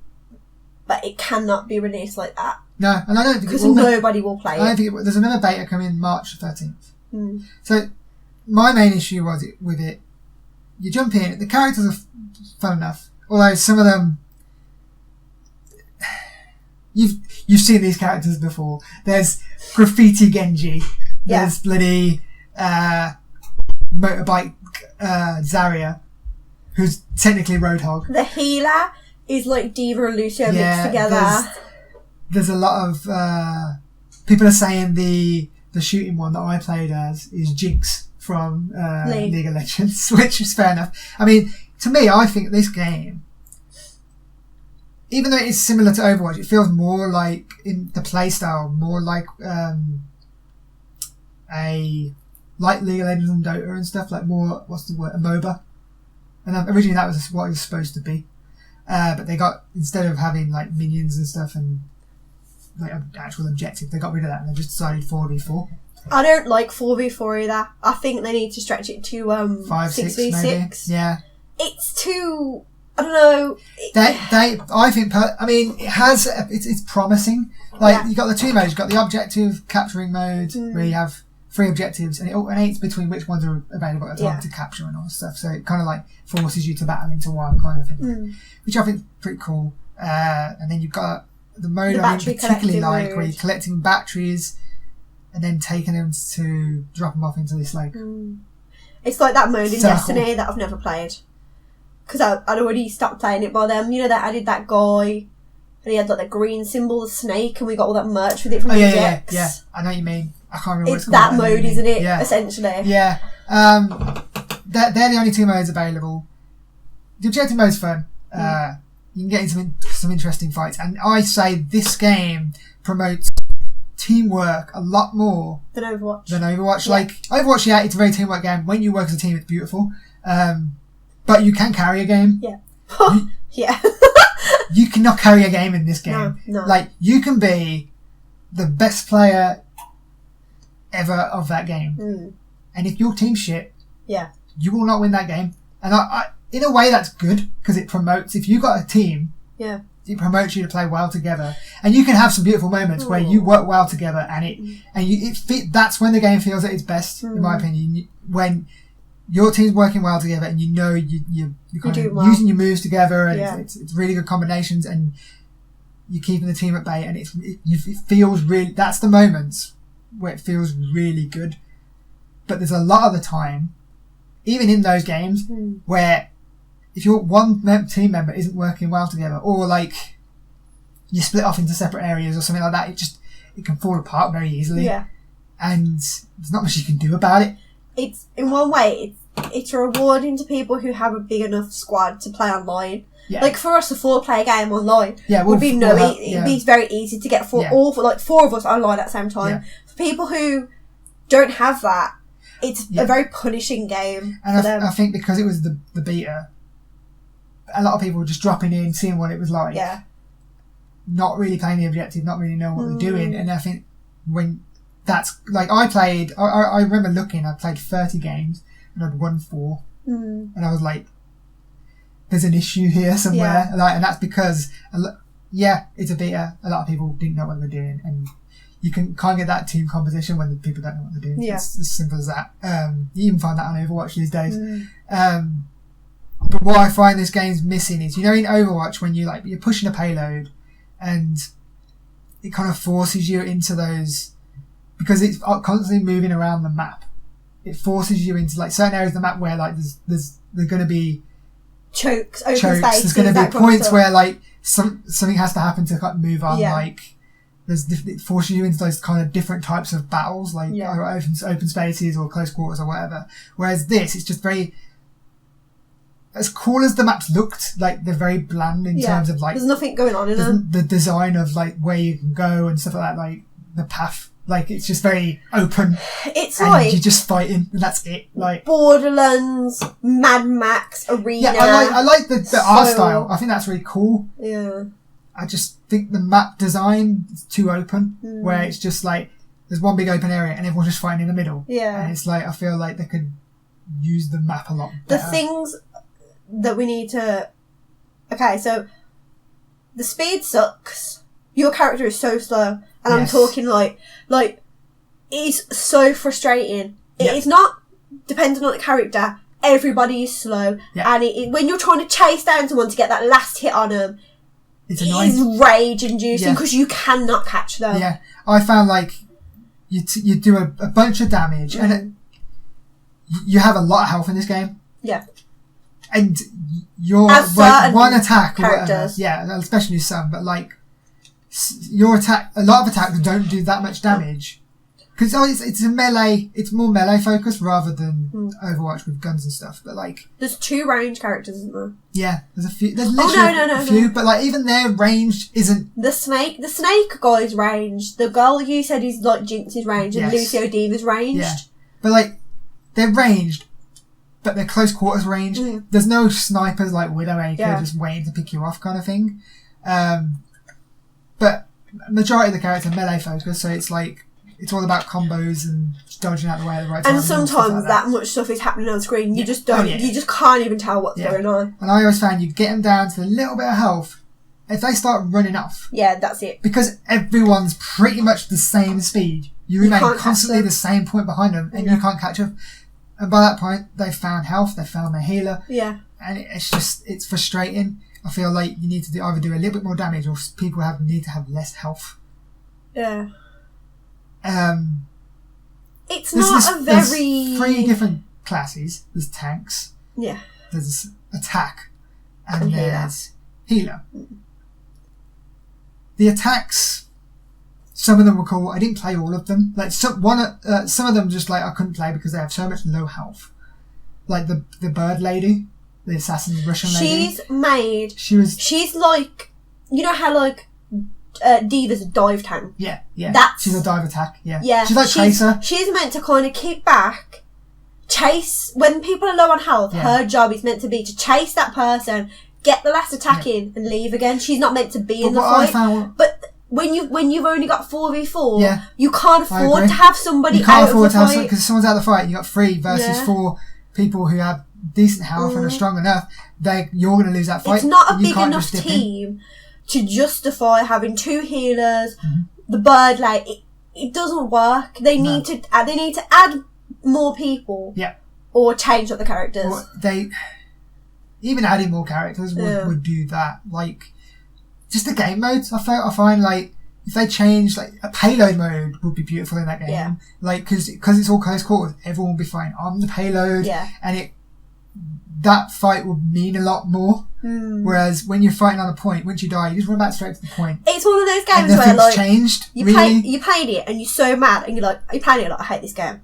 But it cannot be released like that. No, and I don't think because nobody will play it. I don't think there's another beta coming March 13th. Mm. So my main issue was with it. You jump in, the characters are fun enough, although some of them you've seen these characters before. There's Graffiti Genji. There's bloody motorbike Zarya. who's technically Roadhog. The healer is like Diva and Lucio mixed together. There's a lot of people are saying the shooting one that I played as is Jinx from League of Legends, which is fair enough. I mean, to me, I think this game, even though it's similar to Overwatch, it feels more like, in the playstyle, more like like League of Legends and Dota and stuff, like more, what's the word, a MOBA. And originally that was what it was supposed to be. But they got, instead of having like minions and stuff and like an actual objective, they got rid of that and they just decided 4v4. I don't like 4v4 either. I think they need to stretch it to 6v6. Yeah. It's too, I don't know. I think, I mean, it has, it's promising. Like, you got the two modes, you've got the objective capturing mode, where you have 3 objectives, and it alternates between which ones are available at the time to capture and all that stuff. So it kind of like forces you to battle into one kind of thing, which I think is pretty cool. And then you've got the mode I particularly like, where you're collecting batteries and then taking them to drop them off into this like... It's like that mode in Destiny that I've never played. Because I'd already stopped playing it by them. You know, they added that guy, and he had like the green symbol, the snake, and we got all that merch with it from yeah. I know what you mean. I can't remember what it's called. It's that mode, isn't it? Yeah. Essentially. Yeah. They're the only 2 modes available. The objective mode's fun. You can get into some interesting fights. And I say this game promotes teamwork a lot more than Overwatch. Yeah. Like, Overwatch, yeah, it's a very teamwork game. When you work as a team, it's beautiful. But you can carry a game. Yeah. Yeah. You cannot carry a game in this game. No. Like, you can be the best player ever of that game. And if your team's shit, you will not win that game. And I in a way, that's good, because it promotes, if you've got a team, it promotes you to play well together. And you can have some beautiful moments where you work well together, and that's when the game feels at its best, in my opinion. When your team's working well together, and you know you're kind of using your moves together, and it's really good combinations, and you're keeping the team at bay, and it feels really, that's the moments where it feels really good. But there's a lot of the time, even in those games, where if your one team member isn't working well together, or like you split off into separate areas or something like that, it can fall apart very easily. And there's not much you can do about it. It's, in one way, it's rewarding to people who have a big enough squad to play online. Like, for us, a 4-player game online would be it'd be very easy to get four of us online at the same time. For people who don't have that, it's a very punishing game. And I think because it was the beta, a lot of people were just dropping in, seeing what it was like, not really playing the objective, not really knowing what they're doing. And I think when that's like, I remember looking, I played 30 games and I'd won 4, and I was like, there's an issue here somewhere. Like, and that's because it's a beta, a lot of people didn't know what they were doing, and you can't get that team composition when the people don't know what they're doing. It's as simple as that. You even find that on Overwatch these days. But what I find this game's missing is, you know, in Overwatch, when you're pushing a payload and it kind of forces you into those, because it's constantly moving around the map, it forces you into like certain areas of the map where like there's going to be chokes, open spaces, there's going to be points where like something has to happen to kind of move on. Like it forces you into those kind of different types of battles, like open spaces or close quarters or whatever. Whereas this, it's just very, as cool as the maps looked, like they're very bland in terms of like, there's nothing going on in them. The design of like where you can go and stuff like that, like the path, like it's just very open. It's and like you're just fighting, and that's it. Like Borderlands, Mad Max, Arena. Yeah, I like the art style. I think that's really cool. Yeah. I just think the map design is too open, where it's just like there's one big open area and everyone's just fighting in the middle. Yeah. And it's like, I feel like they could use the map a lot better. The things that we need to... Okay, so the speed sucks. Your character is so slow. And I'm talking like it's so frustrating. It is not dependent on the character. Everybody is slow. Yeah. And when you're trying to chase down someone to get that last hit on them, it is rage-inducing because you cannot catch them. Yeah, I found like you do a bunch of damage and you have a lot of health in this game. Yeah. and your one attack or whatever, especially some, but like your attack, a lot of attacks don't do that much damage. Because it's a melee, it's more melee focused rather than Overwatch with guns and stuff. But like, there's 2 range characters, isn't there? Yeah, there's a few. There's literally a few, but like even their range isn't. The snake guy's range. The girl you said is like Jinx's range, and Lucio Diva's ranged. Yeah, but like they're ranged, but they're close quarters range. There's no snipers like Widowmaker just waiting to pick you off kind of thing. But majority of the characters are melee focused, so it's like. It's all about combos and dodging out the way at the right time. And sometimes like that much stuff is happening on screen. You just don't. You just can't even tell what's going on. And I always found you get them down to a little bit of health. If they start running off, that's it. Because everyone's pretty much the same speed. You remain constantly the same point behind them, and you can't catch up. And by that point, they've found health. They've found their healer. Yeah. And it's frustrating. I feel like you need to either do a little bit more damage, or people need to have less health. Yeah. It's not a very... There's 3 different classes. There's tanks. Yeah. There's attack. And there's healer. The attacks, some of them were cool. I didn't play all of them. Like some of them just like I couldn't play because they have so much low health. Like the bird lady, the assassin Russian lady. She's like, you know how like Diva's a dive tank. Yeah. She's a dive attack. Yeah. She's like Tracer. She's meant to kind of keep back, chase when people are low on health. Yeah. Her job is meant to be to chase that person, get the last attack in, and leave again. She's not meant to be in the fight. But when you've only got 4v4, you can't afford to have somebody out of the fight. You can't afford to have somebody because someone's out of the fight. You got 3 versus 4 people who have decent health and are strong enough. You're going to lose that fight. It's not a big enough team to justify having 2 healers, the bird it doesn't work. They need to add more people. Yeah. Or change up the characters. Or even adding more characters would do that. Like just the game modes. I find like if they change like a payload mode would be beautiful in that game. Yeah. Like because it's all close quarters, everyone will be fine on the payload. Yeah. And that fight would mean a lot more. Whereas when you're fighting on a point, once you die, you just run back straight to the point. It's one of those games and where like changed. You played it and you're so mad and you're like, you're playing it like I hate this game.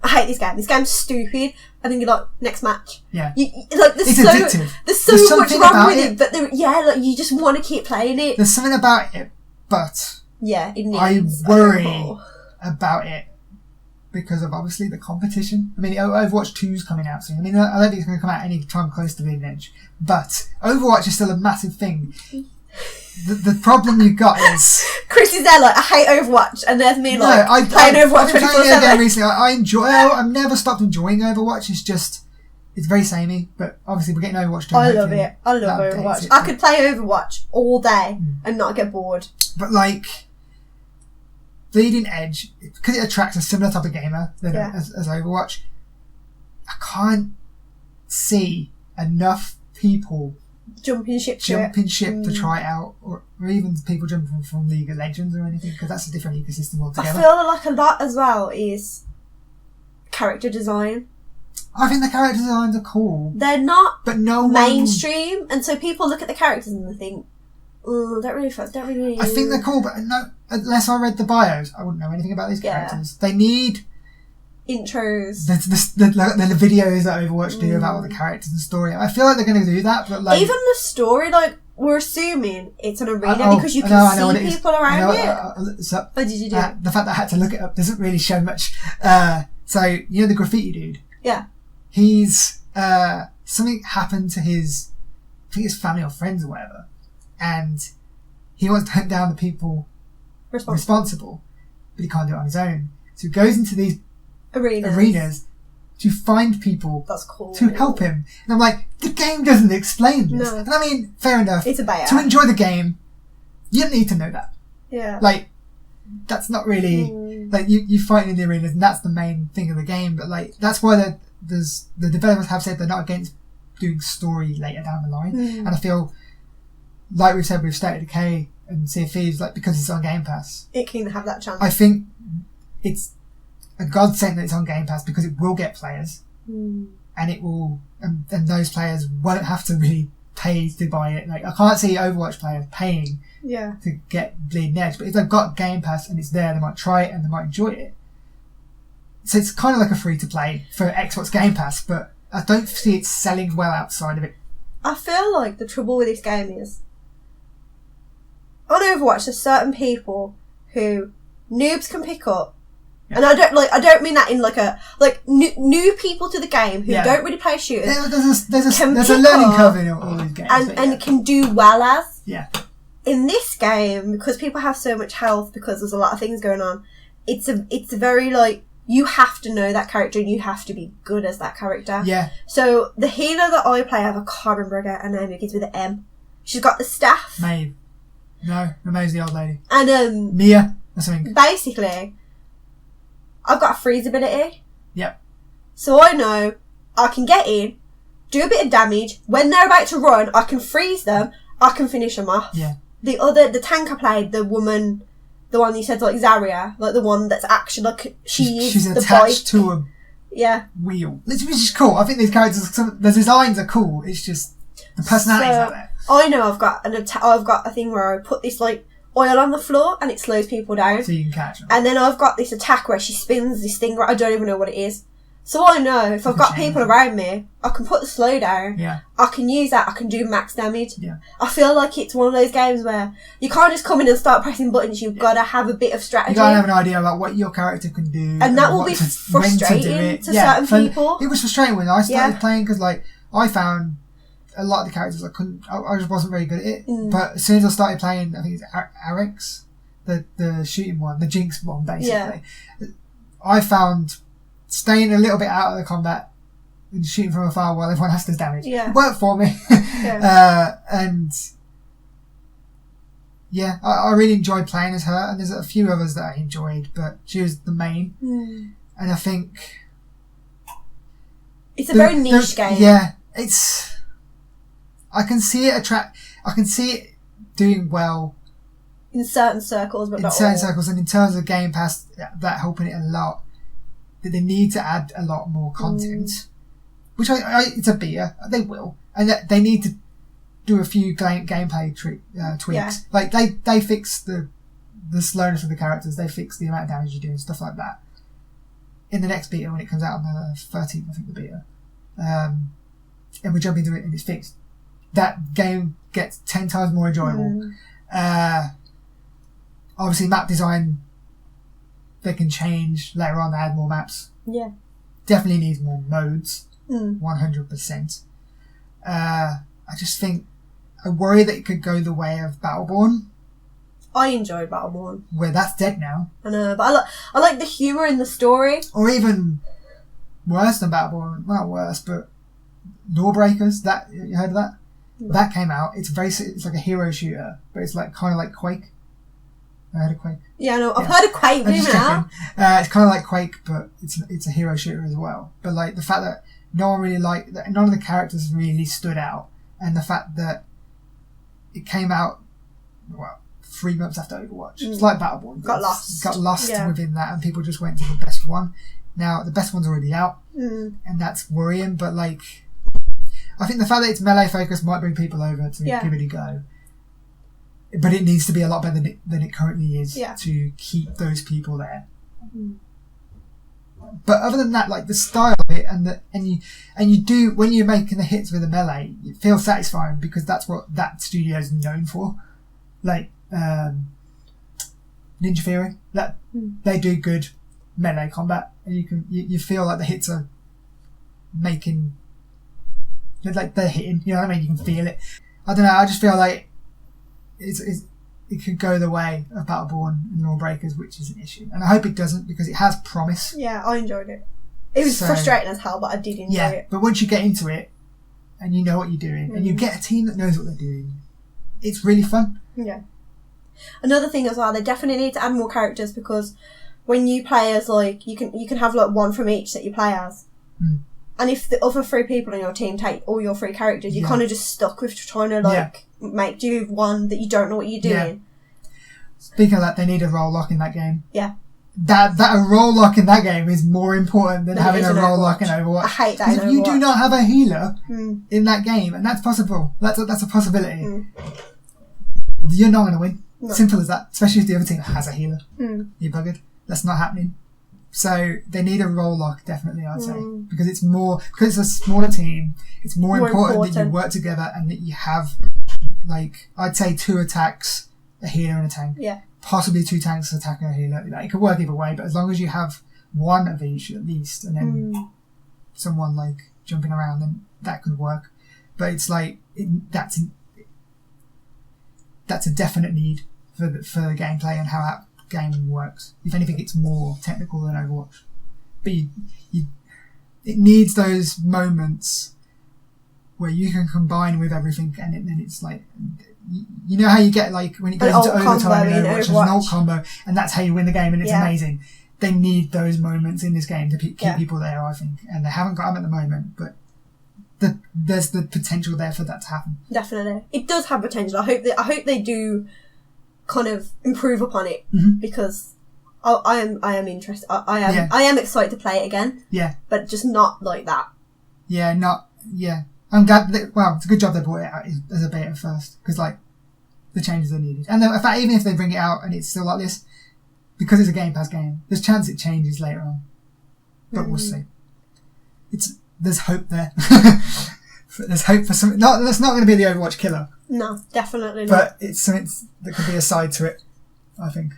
This game's stupid. And then you're like, next match. Yeah. There's so much wrong with it, but you just want to keep playing it. There's something about it, but I worry about it because of obviously the competition. I mean, Overwatch 2's coming out soon. I mean, I don't think it's going to come out any time close to Bleeding Edge, but Overwatch is still a massive thing. The problem you've got is... Chris is there like, I hate Overwatch, and there's me like, playing Overwatch 24/7. Again recently. I enjoy... I've never stopped enjoying Overwatch. It's very samey, but obviously we're getting Overwatch 2. I love it. I love Overwatch. I could play Overwatch all day and not get bored. But like... Bleeding Edge, because it attracts a similar type of gamer as Overwatch, I can't see enough people jumping ship to try it out, or even people jumping from League of Legends or anything, because that's a different ecosystem altogether. I feel like a lot as well is character design. I think the character designs are cool. They're not mainstream, and so people look at the characters and they think, don't really. I think they're cool, but unless I read the bios, I wouldn't know anything about these characters. They need intros. The videos that Overwatch do about all the characters and story. I feel like they're going to do that, but like even the story, like we're assuming it's an arena because you can see people around it. So, what did you do? The fact that I had to look it up doesn't really show much. So you know the graffiti dude. Yeah. He's something happened to his family or friends or whatever. And he wants to hunt down the people responsible, but he can't do it on his own. So he goes into these arenas to find people to help him. And I'm like, the game doesn't explain this. No. And I mean, fair enough. It's a buyout. To enjoy the game, you don't need to know that. Yeah. Like, that's not really... Like, you fight in the arenas, and that's the main thing of the game. But, like, that's why the developers have said they're not against doing story later down the line. And I feel... Like we've said with State of Decay and Sea of Thieves, like because it's on Game Pass, it can have that chance. I think it's a godsend that it's on Game Pass because it will get players, and it will, and those players won't have to really pay to buy it. Like, I can't see Overwatch players paying to get Bleeding Edge, but if they've got Game Pass and it's there, they might try it and they might enjoy it. So it's kind of like a free to play for Xbox Game Pass, but I don't see it selling well outside of it. I feel like the trouble with this game is, on Overwatch, there's certain people who noobs can pick up. Yeah. And I don't mean that in new people to the game who don't really play shooters. There's a learning curve in all these games, and can do well as. Yeah. In this game, because people have so much health, because there's a lot of things going on, it's a very you have to know that character and you have to be good as that character. Yeah. So the healer that I play, I have a can't remember her name, begins with an M. She's got the staff. Maeve. No, Maeve's the old lady. And Mia or something. Basically, I've got a freeze ability. Yep. So I know I can get in, do a bit of damage. When they're about to run, I can freeze them. I can finish them off. Yeah. The tank I played, the woman, the one you said Zarya, the one that's actually she's attached bike. to a wheel, which is cool. I think these characters, the designs are cool. It's just the personalities out there. I know I've got a thing where I put this oil on the floor and it slows people down. So you can catch them. And then I've got this attack where she spins this thing where I don't even know what it is. So I know if I've got people around me, I can put the slow down. Yeah. I can use that. I can do max damage. Yeah. I feel like it's one of those games where you can't just come in and start pressing buttons. You've got to have a bit of strategy. You got to have an idea about what your character can do. And that will be frustrating to certain people. It was frustrating when I started playing because I found a lot of the characters I just wasn't very good at it. Mm. But as soon as I started playing, I think it's Arex, the shooting one, the Jinx one, basically. Yeah. I found staying a little bit out of the combat and shooting from afar while everyone has to damage. Yeah. It worked for me. Yeah. I really enjoyed playing as her, and there's a few others that I enjoyed, but she was the main. Mm. And I think it's a very niche game. Yeah, I can see it doing well in certain circles, but in certain circles, and in terms of Game Pass, that helping it a lot. That they need to add a lot more content, which it's a beta. They will, and they need to do a few gameplay tweaks. Yeah. Like they fix the slowness of the characters, they fix the amount of damage you do and stuff like that. In the next beta, when it comes out on the 13th, I think the beta, and we jump into it and it's fixed, that game gets 10 times more enjoyable. Obviously, map design, they can change later on. They add more maps. Yeah. Definitely needs more modes. 100%. I just think, I worry that it could go the way of Battleborn. I enjoyed Battleborn. Where that's dead now. I know, but I like the humour in the story. Or even worse than Battleborn. Well, not worse, but Lawbreakers. That, you heard of that? No. That came out. It's like a hero shooter, but it's kind of like Quake. I heard of Quake. Yeah, no, I've heard of Quake. It's kind of like Quake, but it's a hero shooter as well. But the fact that none of the characters really stood out, and the fact that it came out 3 months after Overwatch. It's like Battleborn. Got lost within that, and people just went to the best one. Now the best one's already out, and that's worrying. But I think the fact that it's melee focused might bring people over to give it a go. But it needs to be a lot better than it currently is to keep those people there. But other than that, the style of it and you do, when you're making the hits with a melee, it feels satisfying because that's what that studio is known for. Ninja Theory, they do good melee combat, and you feel like the hits are making, they're hitting. You know what I mean? You can feel it. I don't know. I just feel like it could go the way of Battleborn and Lawbreakers, which is an issue, and I hope it doesn't because it has promise. Yeah, I enjoyed it. It was frustrating as hell, but I did enjoy it. But once you get into it and you know what you're doing, and you get a team that knows what they're doing, it's really fun. Yeah. Another thing as well, they definitely need to add more characters, because when you play as you can have one from each that you play as. And if the other 3 people on your team take all your 3 characters, you're kind of just stuck with trying to make do with one that you don't know what you're doing. Speaking of that, they need a role lock in that game. Yeah. that a role lock in that game is more important than having a role lock in Overwatch. I hate that in If you Overwatch. do not have a healer in that game, and that's possible, that's a possibility, you're not going to win. No. Simple as that. Especially if the other team has a healer. You're buggered. That's not happening. So they need a role lock, definitely, I'd say. Because it's a smaller team, it's more important that you work together and that you have, like, I'd say 2 attacks, a healer and a tank. Yeah. Possibly 2 tanks, an attacker, and a healer. Like, it could work either way, but as long as you have one of each at least, and then someone, like, jumping around, then that could work. But it's like, that's a definite need for the gameplay and how that game works. If anything, it's more technical than Overwatch. But it needs those moments where you can combine with everything, and then it's like, you know how you get, like, when it goes into overtime in Overwatch, there's an ult combo, and that's how you win the game, and it's amazing. They need those moments in this game to keep people there, I think, and they haven't got them at the moment, but there's the potential there for that to happen. Definitely, it does have potential. I hope they do kind of improve upon it, because I am interested. I am excited to play it again. Yeah, but just not like that. I'm glad that, it's a good job they brought it out as a beta first, because, like, the changes are needed. And in fact, even if they bring it out and it's still like this, because it's a Game Pass game, there's a chance it changes later on. But we'll see. There's hope there. There's hope for something. That's not going to be the Overwatch killer. No, definitely not. But it's something that could be a side to it, I think.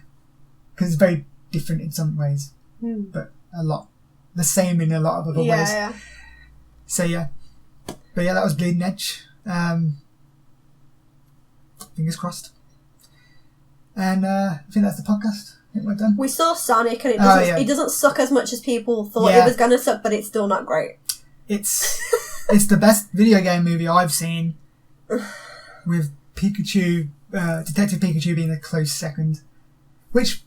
Because it's very different in some ways. But the same in a lot of other ways. Yeah. So, yeah. But yeah, that was Bleeding Edge. Fingers crossed. And I think that's the podcast. I think we're done. We saw Sonic, and it doesn't suck as much as people thought it was going to suck, but it's still not great. It's the best video game movie I've seen, with Pikachu, Detective Pikachu being a close second, which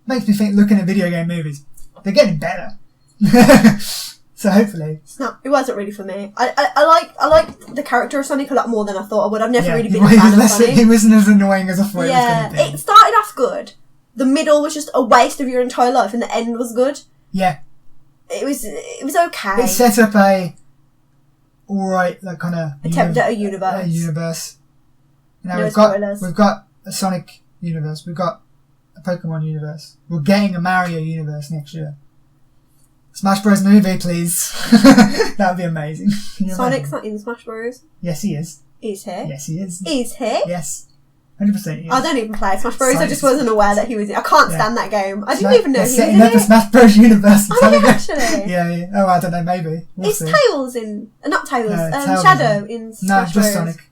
makes me think, looking at video game movies, they're getting better. So hopefully. It wasn't really for me. I like the character of Sonic a lot more than I thought I would. I've never really been a fan of Sonic. He wasn't as annoying as I thought he was going to be. It started off good. The middle was just a waste of your entire life, and the end was good. Yeah. It was okay. It set up a alright, like, kind of attempt at a universe. Now spoilers. we've got a Sonic universe, we've got a Pokemon universe. We're getting a Mario universe next year. Smash Bros movie, please. That would be amazing. Sonic's not in Smash Bros. Yes, he is. Is he? Yes, he is. Is he? Yes. 100%. I don't even play Smash Bros. I just wasn't aware that he was in. I can't stand that game. I didn't even know he was in setting up a Smash Bros. Universe. Actually? Yeah. Oh, I don't know, maybe. We'll is see. Tails in... Not Tails. Tails Shadow in Smash Bros. No, just Sonic.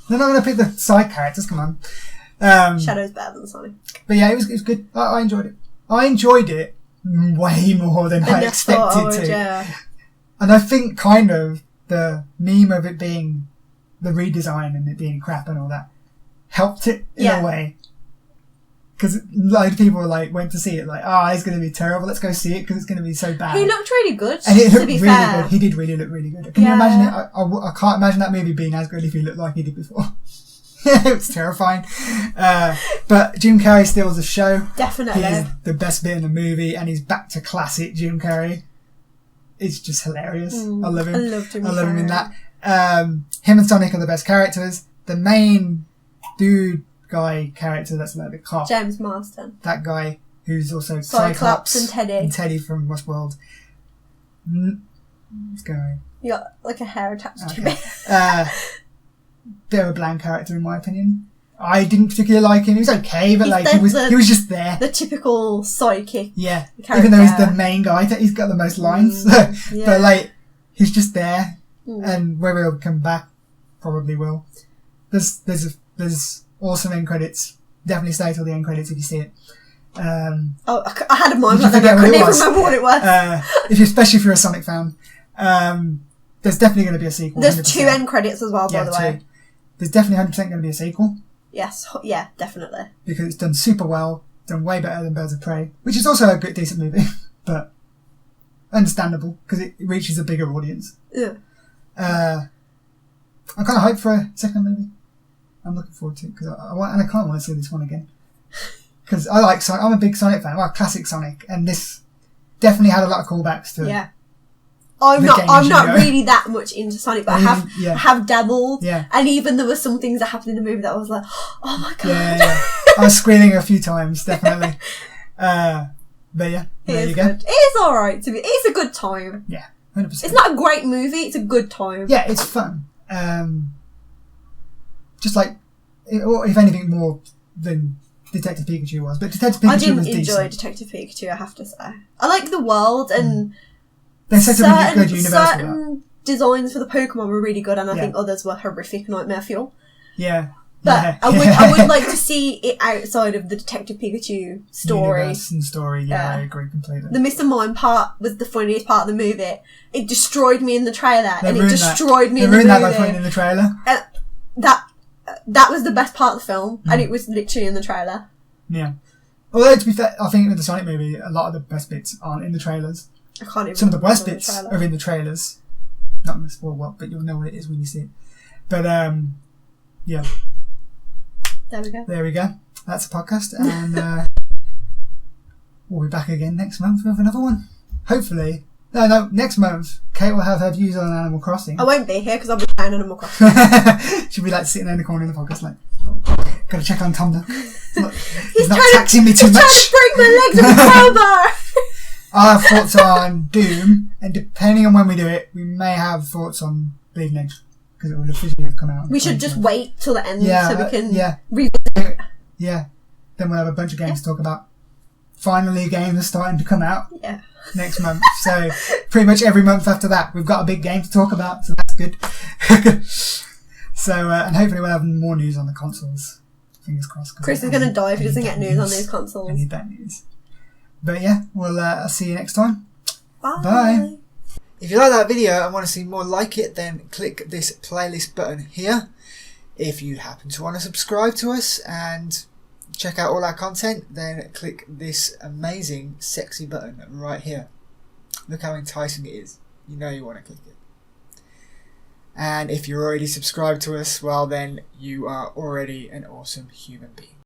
They're not going to pick the side characters, come on. Shadow's better than Sonic. But yeah, it was good. I enjoyed it. I enjoyed it way more than I expected to. Yeah. And I think kind of the meme of it being the redesign and it being crap and all that helped it in a way. Because a lot of people went to see it it's going to be terrible, let's go see it because it's going to be so bad. He looked really good, and it looked to be really fair. good. He did really look really good. Can you imagine it? I can't imagine that movie being as good if he looked like he did before. It was terrifying. But Jim Carrey steals the show. Definitely. He's the best bit in the movie, and he's back to classic Jim Carrey. It's just hilarious. I love him. I love Jim him in that. Him and Sonic are the best characters. The main dude guy character that's like the cop. James Marsden. That guy who's also Cyclops and Teddy. And Teddy from Westworld. What's going on? You got like a hair attached to me. Bit of a bland character in my opinion. I didn't particularly like him. He was okay, but he was just there. The typical sidekick. Yeah. Even though he's the main guy, he's got the most lines. But he's just there. And whether he'll come back, probably will. There's awesome end credits. Definitely stay till the end credits if you see it. I had a mind like that. I couldn't even remember what it was. Especially if you're a Sonic fan. There's definitely going to be a sequel. There's 100%. 2 end credits as well, by the way. There's definitely 100% going to be a sequel. Yes, yeah, definitely. Because it's done super well, done way better than Birds of Prey, which is also a good, decent movie, but understandable because it reaches a bigger audience. Yeah. I'm kind of hyped for a second movie. I'm looking forward to it because I kind of want to see this one again because I like Sonic. I'm a big Sonic fan. Well, classic Sonic, and this definitely had a lot of callbacks to. Yeah. I'm not really that much into Sonic, but I have dabbled. Yeah. And even there were some things that happened in the movie that I was like, oh my god. Yeah. I was squealing a few times, definitely. But yeah, there you go. Good. It is alright to be. It's a good time. Yeah, 100%. It's not a great movie. It's a good time. Yeah, it's fun. Just like, or if anything, more than Detective Pikachu was. But Detective Pikachu was decent. I didn't enjoy Detective Pikachu, I have to say. I like the world and they set up a good universe. Certain designs for the Pokemon were really good, and I think others were horrific nightmare fuel. Yeah. But I would like to see it outside of the Detective Pikachu story. Universe and story, I agree completely. The Mr. Mime part was the funniest part of the movie. It destroyed me in the trailer, and it destroyed me in the movie. They ruined that by putting in the trailer. That was the best part of the film, and it was literally in the trailer. Yeah. Although, to be fair, I think with the Sonic movie, a lot of the best bits aren't in the trailers. I can't even. Some of the worst bits are in the trailers. Not going to spoil what, but you'll know what it is when you see it. But, yeah. There we go. That's a podcast, and we'll be back again next month with another one. Hopefully. No, next month, Kate will have her views on Animal Crossing. I won't be here because I'll be playing Animal Crossing. She'll be like sitting there in the corner of the podcast, like, gotta check on Tom. He's not taxing me too much. He's trying to break my legs with a crowbar. I have thoughts on Doom, and depending on when we do it, we may have thoughts on Bleeding Edge, because it will officially have come out. We should just wait till the end so we can revisit it. Yeah. Then we'll have a bunch of games to talk about. Finally, games are starting to come out next month. So pretty much every month after that, we've got a big game to talk about, so that's good. So, and hopefully we'll have more news on the consoles. Fingers crossed. Chris is going to die if he doesn't get news on these consoles. I need that news. But yeah, I'll see you next time. Bye. Bye. If you like that video and want to see more like it, then click this playlist button here. If you happen to want to subscribe to us and check out all our content, then click this amazing, sexy button right here. Look how enticing it is. You know you want to click it. And if you're already subscribed to us, well then you are already an awesome human being.